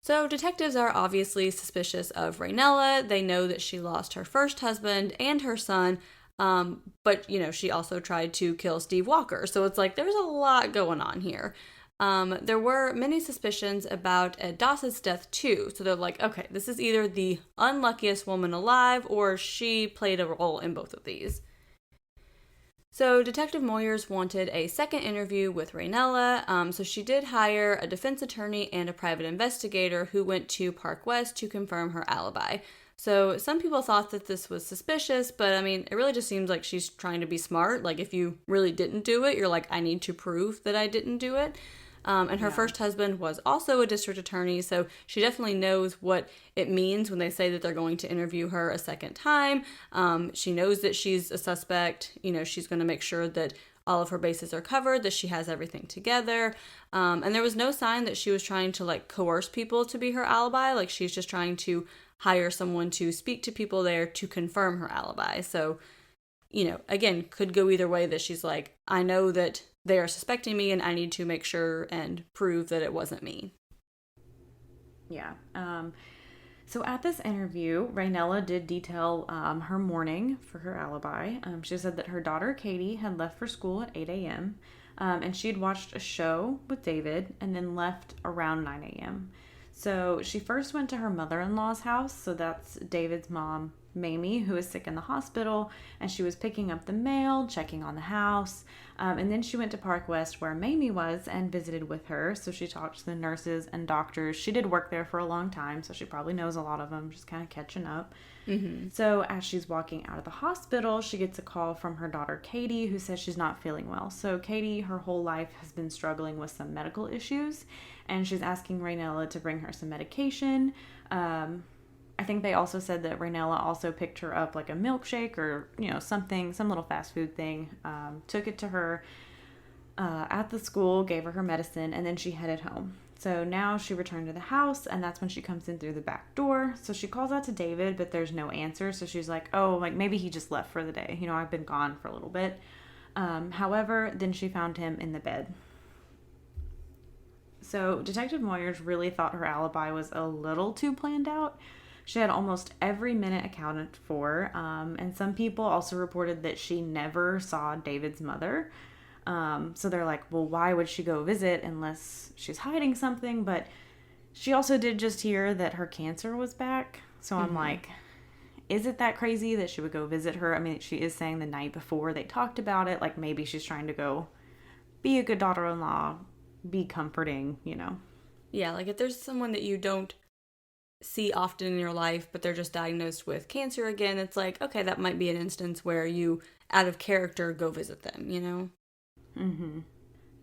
So detectives are obviously suspicious of Raynella. They know that she lost her first husband and her son, but she also tried to kill Steve Walker. So it's like there's a lot going on here. There were many suspicions about Ed Dossett's death too. So they're like, okay, this is either the unluckiest woman alive or she played a role in both of these. So Detective Moyers wanted a second interview with Raynella, so she did hire a defense attorney and a private investigator who went to Park West to confirm her alibi. So some people thought that this was suspicious, but it really just seems like she's trying to be smart. Like if you really didn't do it, you're like, I need to prove that I didn't do it. And her first husband was also a district attorney, so she definitely knows what it means when they say that they're going to interview her a second time. She knows that she's a suspect. She's going to make sure that all of her bases are covered, that she has everything together. And there was no sign that she was trying to coerce people to be her alibi. Like she's just trying to hire someone to speak to people there to confirm her alibi. So, again, could go either way, that she's like, I know that they are suspecting me and I need to make sure and prove that it wasn't me. Yeah. So at this interview, Raynella did detail her morning for her alibi. She said that her daughter Katie had left for school at 8 a.m. And she had watched a show with David and then left around 9 a.m. So she first went to her mother-in-law's house. So that's David's mom, Mamie, who is sick in the hospital, and she was picking up the mail, checking on the house. And then she went to Park West where Mamie was and visited with her. So she talked to the nurses and doctors. She did work there for a long time, so she probably knows a lot of them, just kind of catching up. Mm-hmm. So as she's walking out of the hospital, she gets a call from her daughter Katie, who says she's not feeling well. So Katie, her whole life, has been struggling with some medical issues, and she's asking Raynella to bring her some medication. I think they also said that Raynella also picked her up like a milkshake or, something, some little fast food thing, took it to her at the school, gave her medicine, and then she headed home. So now she returned to the house, and that's when she comes in through the back door. So she calls out to David, but there's no answer. So she's like, maybe he just left for the day. I've been gone for a little bit. However, then she found him in the bed. So Detective Moyers really thought her alibi was a little too planned out. She had almost every minute accounted for, and some people also reported that she never saw David's mother. So they're like, well, why would she go visit unless she's hiding something? But she also did just hear that her cancer was back. So I'm like, is it that crazy that she would go visit her? I mean, she is saying the night before they talked about it, like maybe she's trying to go be a good daughter-in-law, be comforting, Yeah, like if there's someone that you don't see often in your life, but they're just diagnosed with cancer again, it's like, okay, that might be an instance where you, out of character, go visit them, Mm-hmm.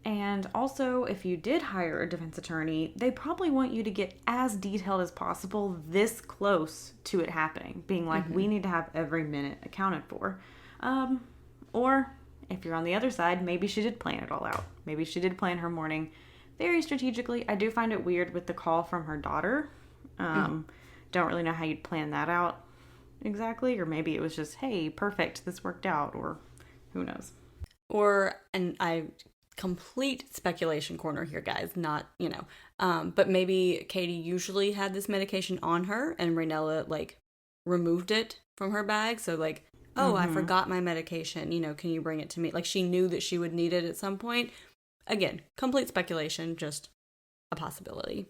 And also, if you did hire a defense attorney, they probably want you to get as detailed as possible this close to it happening, being like, we need to have every minute accounted for. Or if you're on the other side, maybe she did plan it all out. Maybe she did plan her morning very strategically. I do find it weird with the call from her daughter. Don't really know how you'd plan that out exactly. Or maybe it was just, hey, perfect, this worked out. Or who knows. And I complete speculation corner here, guys, not, but maybe Katie usually had this medication on her and Raynella, removed it from her bag. So, I forgot my medication, can you bring it to me? Like, she knew that she would need it at some point. Again, complete speculation, just a possibility.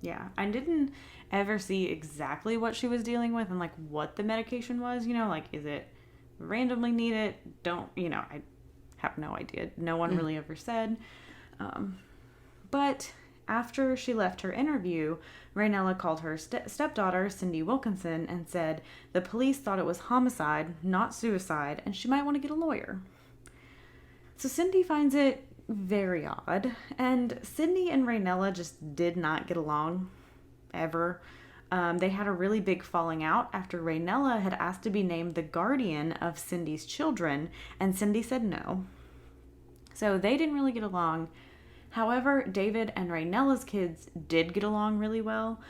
Yeah, I didn't ever see exactly what she was dealing with and, what the medication was, is it randomly needed? I have no idea. No one really ever said. But after she left her interview, Raynella called her stepdaughter, Cindy Wilkinson, and said the police thought it was homicide, not suicide, and she might want to get a lawyer. So Cindy finds it very odd, and Cindy and Raynella just did not get along, ever. They had a really big falling out after Raynella had asked to be named the guardian of Cindy's children, and Cindy said no. So they didn't really get along. However, David and Raynella's kids did get along really well.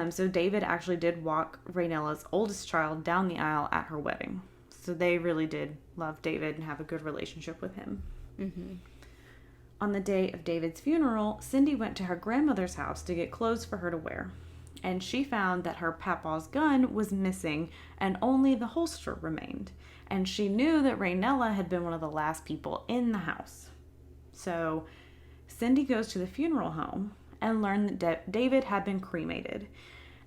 So David actually did walk Raynella's oldest child down the aisle at her wedding. So they really did love David and have a good relationship with him. Mm-hmm. On the day of David's funeral, Cindy went to her grandmother's house to get clothes for her to wear. And she found that her papa's gun was missing and only the holster remained. And she knew that Raynella had been one of the last people in the house. So Cindy goes to the funeral home and learned that David had been cremated.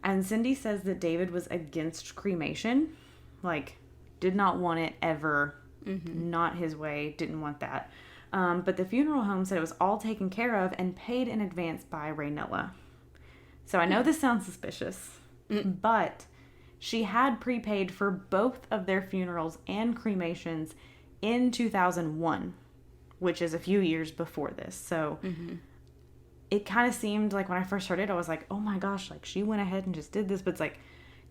And Cindy says that David was against cremation, did not want it ever, not his way, didn't want that. But the funeral home said it was all taken care of and paid in advance by Raynella. So I know this sounds suspicious, but she had prepaid for both of their funerals and cremations in 2001, which is a few years before this. So it kind of seemed like when I first heard it, I was like, oh my gosh, she went ahead and just did this. But it's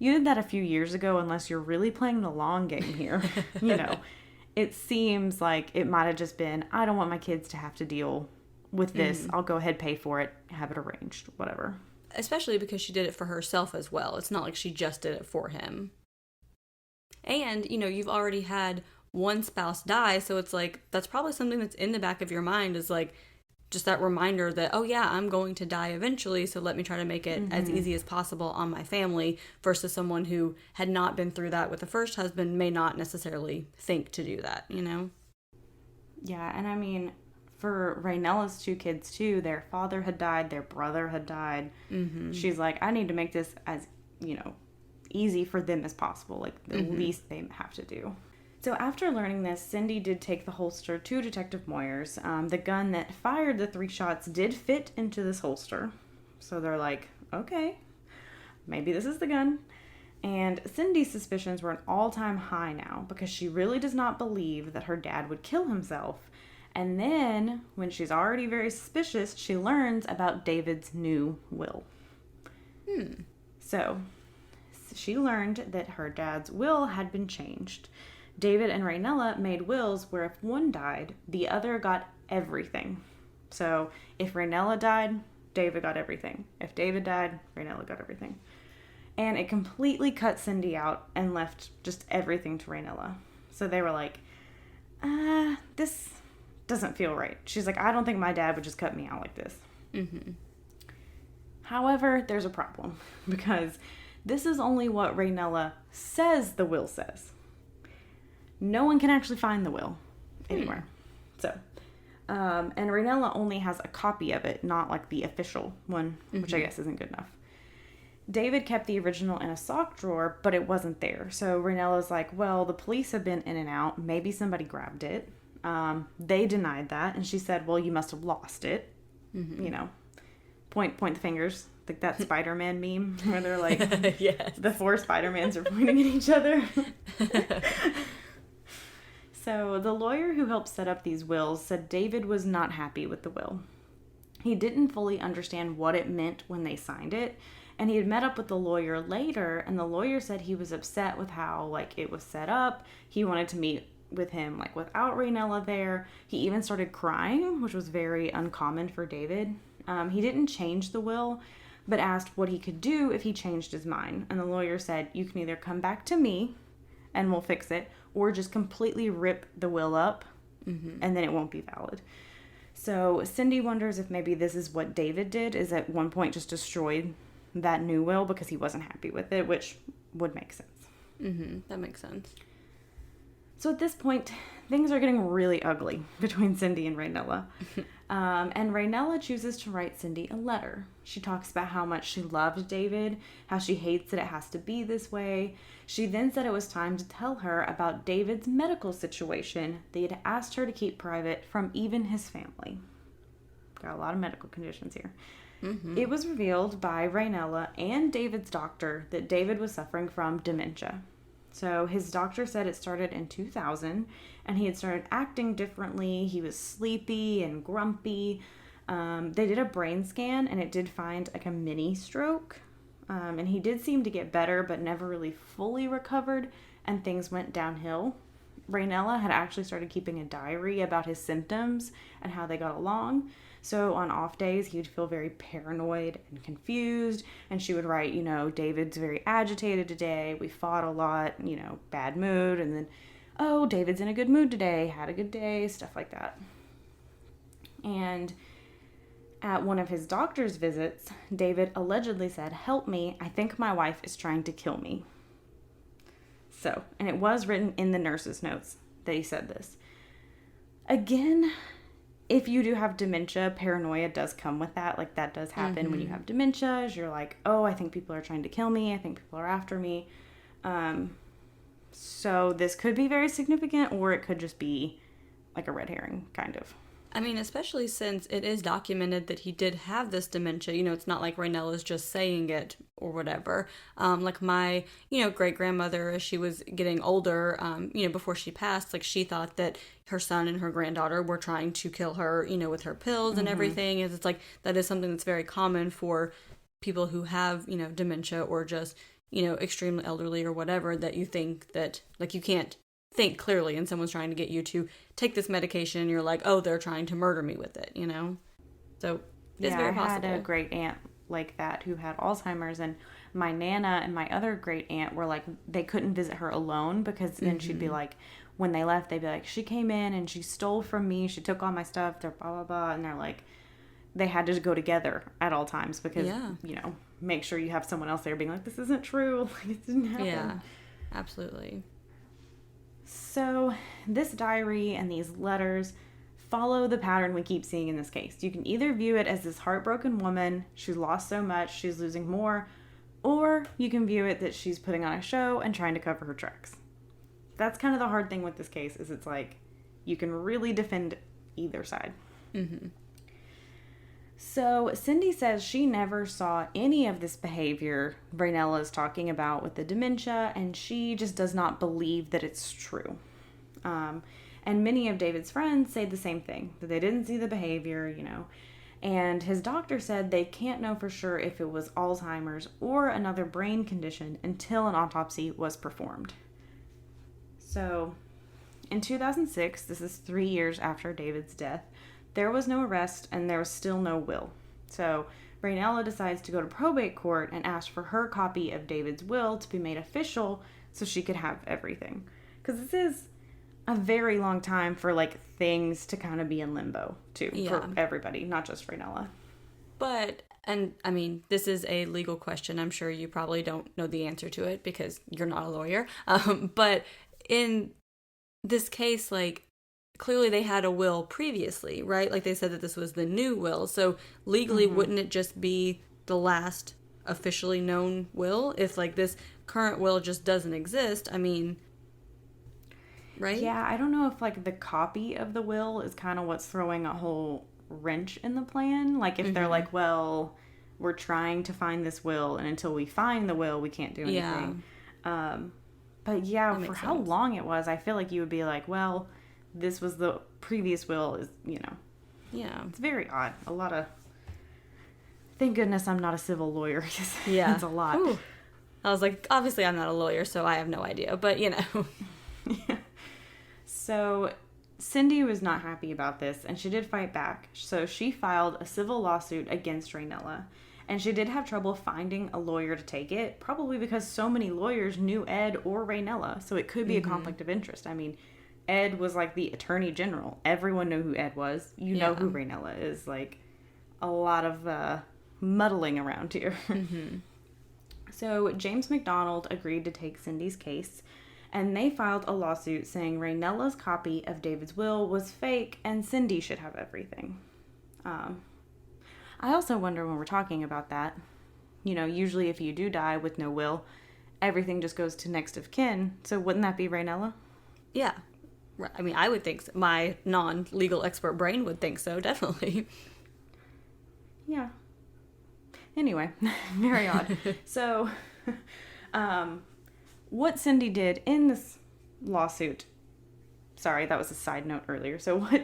you did that a few years ago unless you're really playing the long game here, It seems like it might have just been, I don't want my kids to have to deal with this. I'll go ahead, pay for it, have it arranged, whatever. Especially because she did it for herself as well. It's not like she just did it for him. And, you've already had one spouse die, so it's that's probably something that's in the back of your mind is just that reminder that, oh yeah, I'm going to die eventually, so let me try to make it as easy as possible on my family, versus someone who had not been through that with the first husband may not necessarily think to do that, you know? Yeah, and I mean, for Raynella's 2 kids too, their father had died, their brother had died. She's like, I need to make this as, you know, easy for them as possible, like the least they have to do. So after learning this, Cindy did take the holster to Detective Moyers. The gun that fired the 3 shots did fit into this holster. So they're like, okay, maybe this is the gun. And Cindy's suspicions were an all-time high now, because she really does not believe that her dad would kill himself. And then, when she's already very suspicious, she learns about David's new will. So, she learned that her dad's will had been changed. David and Raynella made wills where if one died, the other got everything. So, if Raynella died, David got everything. If David died, Raynella got everything. And it completely cut Cindy out and left just everything to Raynella. So they were like, this doesn't feel right. She's like, I don't think my dad would just cut me out like this. However, there's a problem, because this is only what Raynella says the will says. No one can actually find the will anywhere. So, and Raynella only has a copy of it, not like the official one, which I guess isn't good enough. David kept the original in a sock drawer, but it wasn't there. So Raynella's like, well, the police have been in and out. Maybe somebody grabbed it. They denied that. And she said, well, you must have lost it. You know, point the fingers. Like that Spider-Man meme where they're like, yes. The 4 Spider-Mans are pointing at each other. So the lawyer who helped set up these wills said David was not happy with the will. He didn't fully understand what it meant when they signed it. And he had met up with the lawyer later, and the lawyer said he was upset with how, like, it was set up. He wanted to meet with him, like, without Raynella there. He even started crying, which was very uncommon for David. He didn't change the will, but asked what he could do if he changed his mind. And the lawyer said, you can either come back to me, and we'll fix it, or just completely rip the will up, and then it won't be valid. So Cindy wonders if maybe this is what David did, is at one point just destroyed that new will because he wasn't happy with it, which would make sense. That makes sense. So at this point, things are getting really ugly between Cindy and Raynella. And Raynella chooses to write Cindy a letter. She talks about how much she loved David, how she hates that it has to be this way. She then said it was time to tell her about David's medical situation they had asked her to keep private from even his family. Got a lot of medical conditions here. It was revealed by Raynella and David's doctor that David was suffering from dementia. So his doctor said it started in 2000, and he had started acting differently. He was sleepy and grumpy. They did a brain scan, and it did find like a mini stroke. And he did seem to get better, but never really fully recovered, and things went downhill. Raynella had actually started keeping a diary about his symptoms and how they got along. So on off days, he would feel very paranoid and confused, and she would write, you know, David's very agitated today, we fought a lot, you know, bad mood, and then, oh, David's in a good mood today, had a good day, stuff like that. And at one of his doctor's visits, David allegedly said, help me, I think my wife is trying to kill me. So, and it was written in the nurse's notes that he said this. Again, if you do have dementia, paranoia does come with that. Like, that does happen when you have dementia. You're like, oh, I think people are trying to kill me. I think people are after me. So this could be very significant, or it could just be like a red herring, kind of. I mean, especially since it is documented that he did have this dementia. You know, it's not like Raynella's just saying it or whatever. Like my, you know, great-grandmother, as she was getting older, you know, before she passed, like she thought that her son and her granddaughter were trying to kill her, you know, with her pills and everything. And it's like, that is something that's very common for people who have, you know, dementia or just, you know, extremely elderly or whatever, that you think that, like, you can't think clearly and someone's trying to get you to take this medication and you're like, oh, they're trying to murder me with it, you know? So it is very possible. I had a great aunt like that who had Alzheimer's, and my Nana and my other great aunt were like, they couldn't visit her alone because then she'd be like, when they left, they'd be like, she came in and she stole from me. She took all my stuff. They're blah, blah, blah. And they're like, they had to go together at all times because, you know, make sure you have someone else there being like, this isn't true. Like, it didn't happen. Yeah, absolutely. So this diary and these letters follow the pattern we keep seeing in this case. You can either view it as this heartbroken woman, she's lost so much, she's losing more, or you can view it that she's putting on a show and trying to cover her tracks. That's kind of the hard thing with this case, is it's like, you can really defend either side. Mm-hmm. So Cindy says she never saw any of this behavior Raynella is talking about with the dementia, and she just does not believe that it's true. And many of David's friends say the same thing, that they didn't see the behavior, you know. And his doctor said they can't know for sure if it was Alzheimer's or another brain condition until an autopsy was performed. So, in 2006, this is 3 years after David's death, there was no arrest and there was still no will. So, Raynella decides to go to probate court and ask for her copy of David's will to be made official so she could have everything. Because this is a very long time for, like, things to kind of be in limbo, too, for everybody, not just Raynella. But, and I mean, this is a legal question. I'm sure you probably don't know the answer to it because you're not a lawyer. But in this case, like, clearly they had a will previously, right? Like, they said that this was the new will. So legally, wouldn't it just be the last officially known will if, like, this current will just doesn't exist? I mean, right? Yeah, I don't know if, like, the copy of the will is kind of what's throwing a whole wrench in the plan. Like, if they're like, well, we're trying to find this will, and until we find the will, we can't do anything. But yeah, for how long it was, I feel like you would be like, well, this was the previous will, is, you know. Yeah. It's very odd. A lot of... Thank goodness I'm not a civil lawyer. Yeah. It's a lot. Ooh. I was like, obviously I'm not a lawyer, so I have no idea. But, you know. Yeah. So Cindy was not happy about this, and she did fight back. So she filed a civil lawsuit against Raynella. And she did have trouble finding a lawyer to take it, probably because so many lawyers knew Ed or Raynella. So it could be a conflict of interest. I mean, Ed was like the attorney general. Everyone knew who Ed was. You know who Raynella is. Like, a lot of muddling around here. So James McDonald agreed to take Cindy's case, and they filed a lawsuit saying Raynella's copy of David's will was fake and Cindy should have everything. I also wonder, when we're talking about that, you know, usually if you do die with no will, everything just goes to next of kin. So wouldn't that be Raynella? Yeah. I mean, I would think so. My non-legal expert brain would think so, definitely. Yeah. Anyway, very odd. So, what Cindy did in this lawsuit, sorry, that was a side note earlier. So what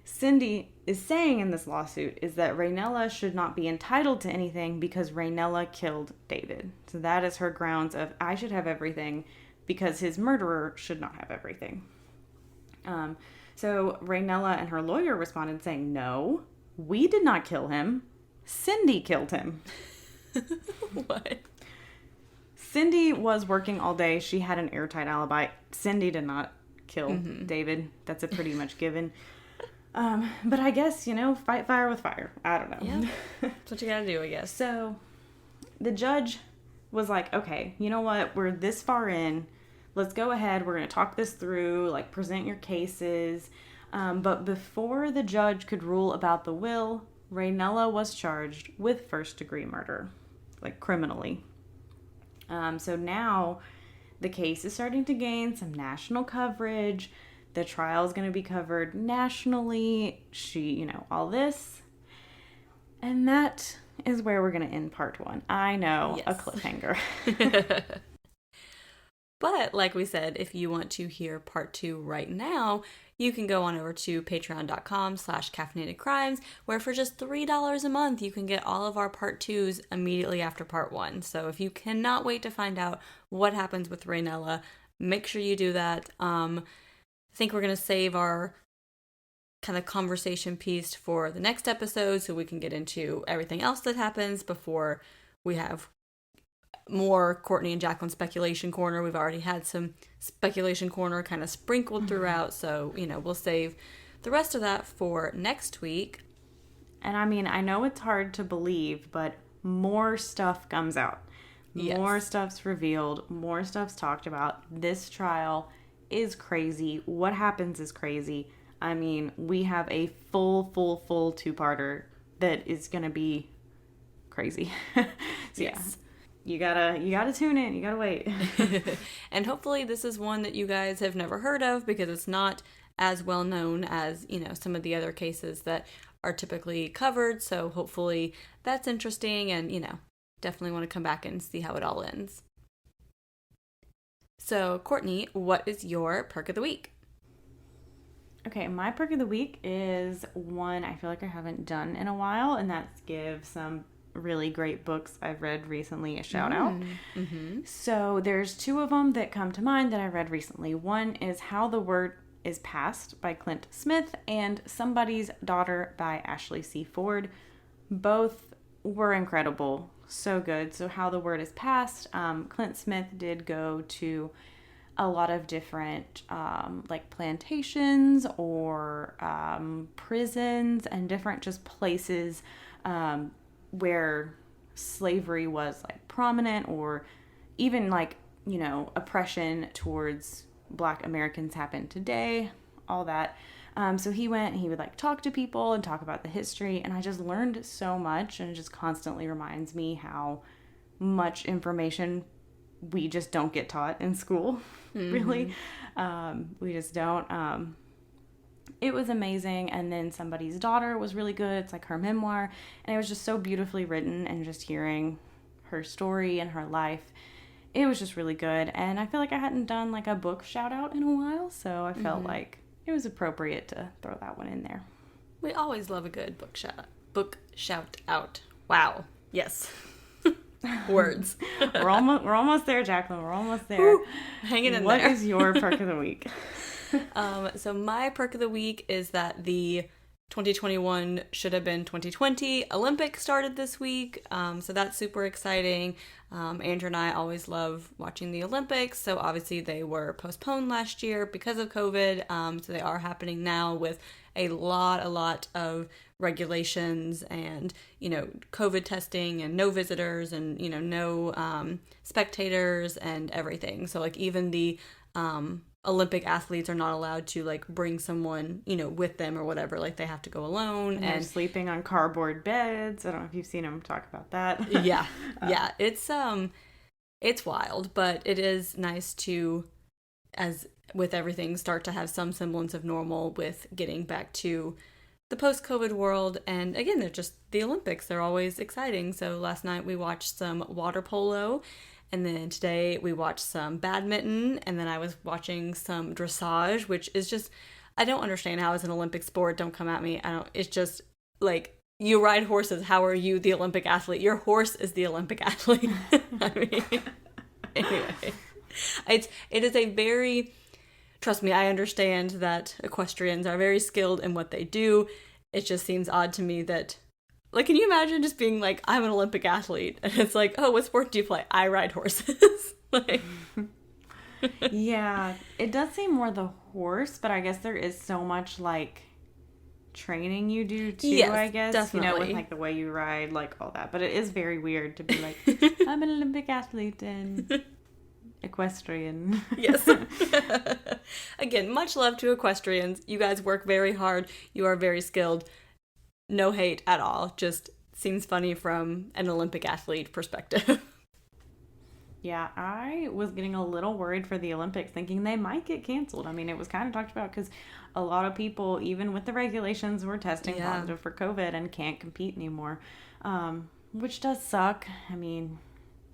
Cindy is saying in this lawsuit is that Raynella should not be entitled to anything because Raynella killed David. So that is her grounds of, I should have everything because his murderer should not have everything. So Raynella and her lawyer responded saying, no, we did not kill him. Cindy killed him. What? Cindy was working all day. She had an airtight alibi. Cindy did not kill David. That's a pretty much given. But I guess, you know, fight fire with fire. I don't know. Yeah. That's what you gotta do, I guess. So the judge was like, okay, you know what? We're this far in. Let's go ahead. We're going to talk this through, like, present your cases. But before the judge could rule about the will, Raynella was charged with first-degree murder, like, criminally. So now the case is starting to gain some national coverage. The trial is going to be covered nationally. You know, all this. And that is where we're going to end part 1. I know, yes. A cliffhanger. But like we said, if you want to hear part 2 right now, you can go on over to patreon.com/caffeinatedcrimes, where for just $3 a month, you can get all of our part 2s immediately after part 1. So if you cannot wait to find out what happens with Raynella, make sure you do that. I think we're going to save our kind of conversation piece for the next episode so we can get into everything else that happens before we have more Courtney and Jaclyn speculation corner. We've already had some speculation corner kind of sprinkled throughout, so, we'll save the rest of that for next week. And I mean, I know it's hard to believe, but more stuff comes out. Yes. More stuff's revealed. More stuff's talked about. This trial is crazy. What happens is crazy. I mean, we have a full two-parter that is going to be crazy. So, yes. Yeah, you gotta tune in. You gotta wait. And hopefully this is one that you guys have never heard of, because it's not as well known as, some of the other cases that are typically covered. So hopefully that's interesting, and, definitely want to come back and see how it all ends. So, Courtney, what is your perk of the week? Okay, my perk of the week is one I feel like I haven't done in a while, and that's give some really great books I've read recently a shout out. Mm-hmm. So there's two of them that come to mind that I read recently. One is How the Word is Passed by Clint Smith, and Somebody's Daughter by Ashley C. Ford. Both were incredible. So good. So How the Word is Passed, Clint Smith did go to a lot of different like plantations or prisons and different just places where slavery was like prominent, or even like, oppression towards Black Americans happened today, all that. So he went and he would like talk to people and talk about the history, and I just learned so much, and it just constantly reminds me how much information we just don't get taught in school. Really. We just don't. It was amazing. And then Somebody's Daughter was really good. It's like her memoir, and it was just so beautifully written, and just hearing her story and her life, it was just really good. And I feel like I hadn't done like a book shout out in a while, so I felt like it was appropriate to throw that one in there. We always love a good book shout out. Wow. Yes. Words. We're almost there, Jaclyn. We're almost there. Woo, hanging in there. What is your perk of the week? So my perk of the week is that the 2021 should have been 2020 Olympics started this week. So that's super exciting. Andrew and I always love watching the Olympics. So obviously they were postponed last year because of COVID. So they are happening now with a lot of regulations and, COVID testing and no visitors and, no spectators and everything. So like even the Olympic athletes are not allowed to like bring someone, with them or whatever. Like they have to go alone and they're sleeping on cardboard beds. I don't know if you've seen them talk about that. Yeah. It's wild, but it is nice to, as with everything, start to have some semblance of normal with getting back to the post-COVID world. And again, they're just the Olympics. They're always exciting. So last night we watched some water polo, and then today we watched some badminton, and then I was watching some dressage, which is just, I don't understand how it's an Olympic sport. Don't come at me. It's just like, you ride horses. How are you the Olympic athlete? Your horse is the Olympic athlete. I mean, anyway, it is a very, trust me, I understand that equestrians are very skilled in what they do. It just seems odd to me that, like, can you imagine just being like, I'm an Olympic athlete, and it's like, oh, what sport do you play? I ride horses. Like, yeah, it does seem more the horse, but I guess there is so much like training you do too. Yes, I guess definitely. With like the way you ride, like all that. But it is very weird to be like, I'm an Olympic athlete and equestrian. Yes. Again, much love to equestrians. You guys work very hard. You are very skilled. No hate at all. Just seems funny from an Olympic athlete perspective. Yeah, I was getting a little worried for the Olympics, thinking they might get canceled. I mean, it was kind of talked about because a lot of people, even with the regulations, were testing positive for COVID and can't compete anymore, which does suck. I mean,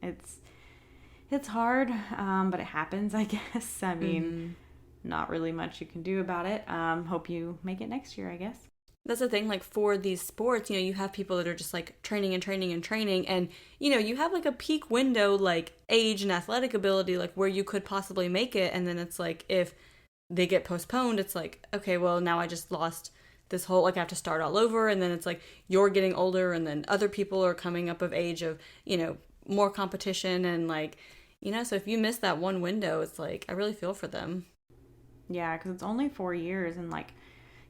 it's hard, but it happens, I guess. I mean, not really much you can do about it. Hope you make it next year, I guess. That's the thing, like, for these sports, you have people that are just, like, training, and, you have, like, a peak window, like, age and athletic ability, like, where you could possibly make it, and then it's, like, if they get postponed, it's, like, okay, well, now I just lost this whole, like, I have to start all over, and then it's, like, you're getting older, and then other people are coming up of age of, more competition and like, you know, so if you miss that one window, it's like, I really feel for them. Yeah, because it's only 4 years, and like,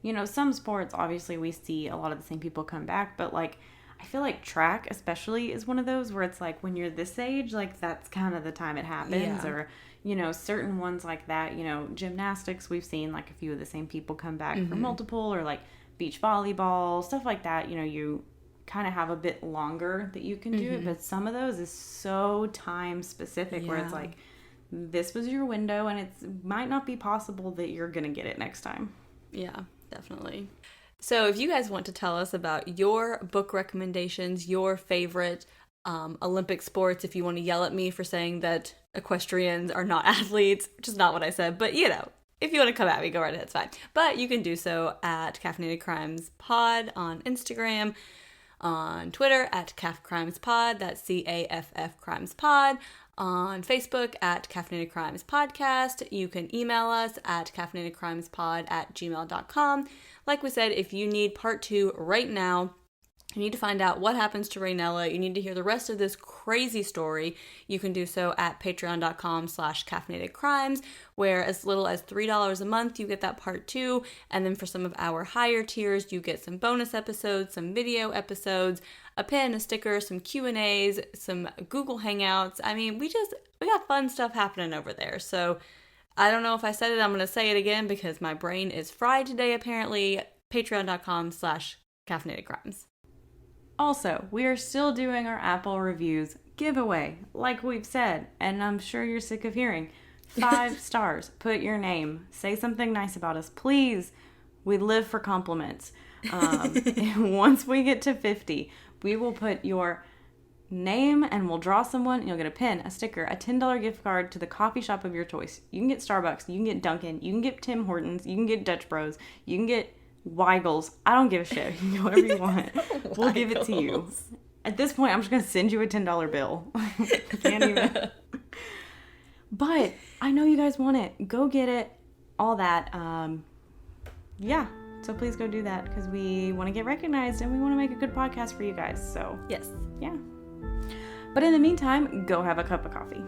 you know, some sports, obviously we see a lot of the same people come back, but like, I feel like track especially is one of those where it's like, when you're this age, like that's kind of the time it happens. Yeah. Or, you know, certain ones like that, you know, gymnastics, we've seen like a few of the same people come back for multiple, or like beach volleyball, stuff like that. You know, you kind of have a bit longer that you can do it, but some of those is so time specific where it's like, this was your window and it might not be possible that you're gonna get it next time. Yeah, definitely. So if you guys want to tell us about your book recommendations, your favorite Olympic sports, if you want to yell at me for saying that equestrians are not athletes, which is not what I said, but you know, if you want to come at me, go right ahead, it's fine. But you can do so at Caffeinated Crimes Pod on Instagram, on Twitter at CAF Crimes Pod, that's CAFF Crimes Pod, on Facebook at Caffeinated Crimes Podcast. You can email us at caffeinatedcrimespod@gmail.com. Like we said, if you need part 2 right now, you need to find out what happens to Raynella, you need to hear the rest of this crazy story, you can do so at patreon.com/caffeinatedcrimes, where as little as $3 a month, you get that part 2, and then for some of our higher tiers, you get some bonus episodes, some video episodes, a pin, a sticker, some Q&As, some Google Hangouts. I mean, we got fun stuff happening over there, so I don't know if I said it, I'm going to say it again because my brain is fried today, apparently. Patreon.com/caffeinatedcrimes. Also, we are still doing our Apple reviews giveaway, like we've said, and I'm sure you're sick of hearing. 5 stars. Put your name. Say something nice about us. Please. We live for compliments. Once we get to 50, we will put your name and we'll draw someone and you'll get a pin, a sticker, a $10 gift card to the coffee shop of your choice. You can get Starbucks, you can get Dunkin', you can get Tim Hortons, you can get Dutch Bros, you can get Weigels. I don't give a shit. You can get whatever you want. We'll give it to you. At this point, I'm just going to send you a $10 bill. I can't even. But I know you guys want it. Go get it. All that. Yeah. So please go do that because we want to get recognized and we want to make a good podcast for you guys. So, yes. Yeah. But in the meantime, go have a cup of coffee.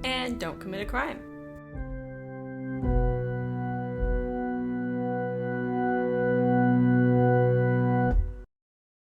And don't commit a crime.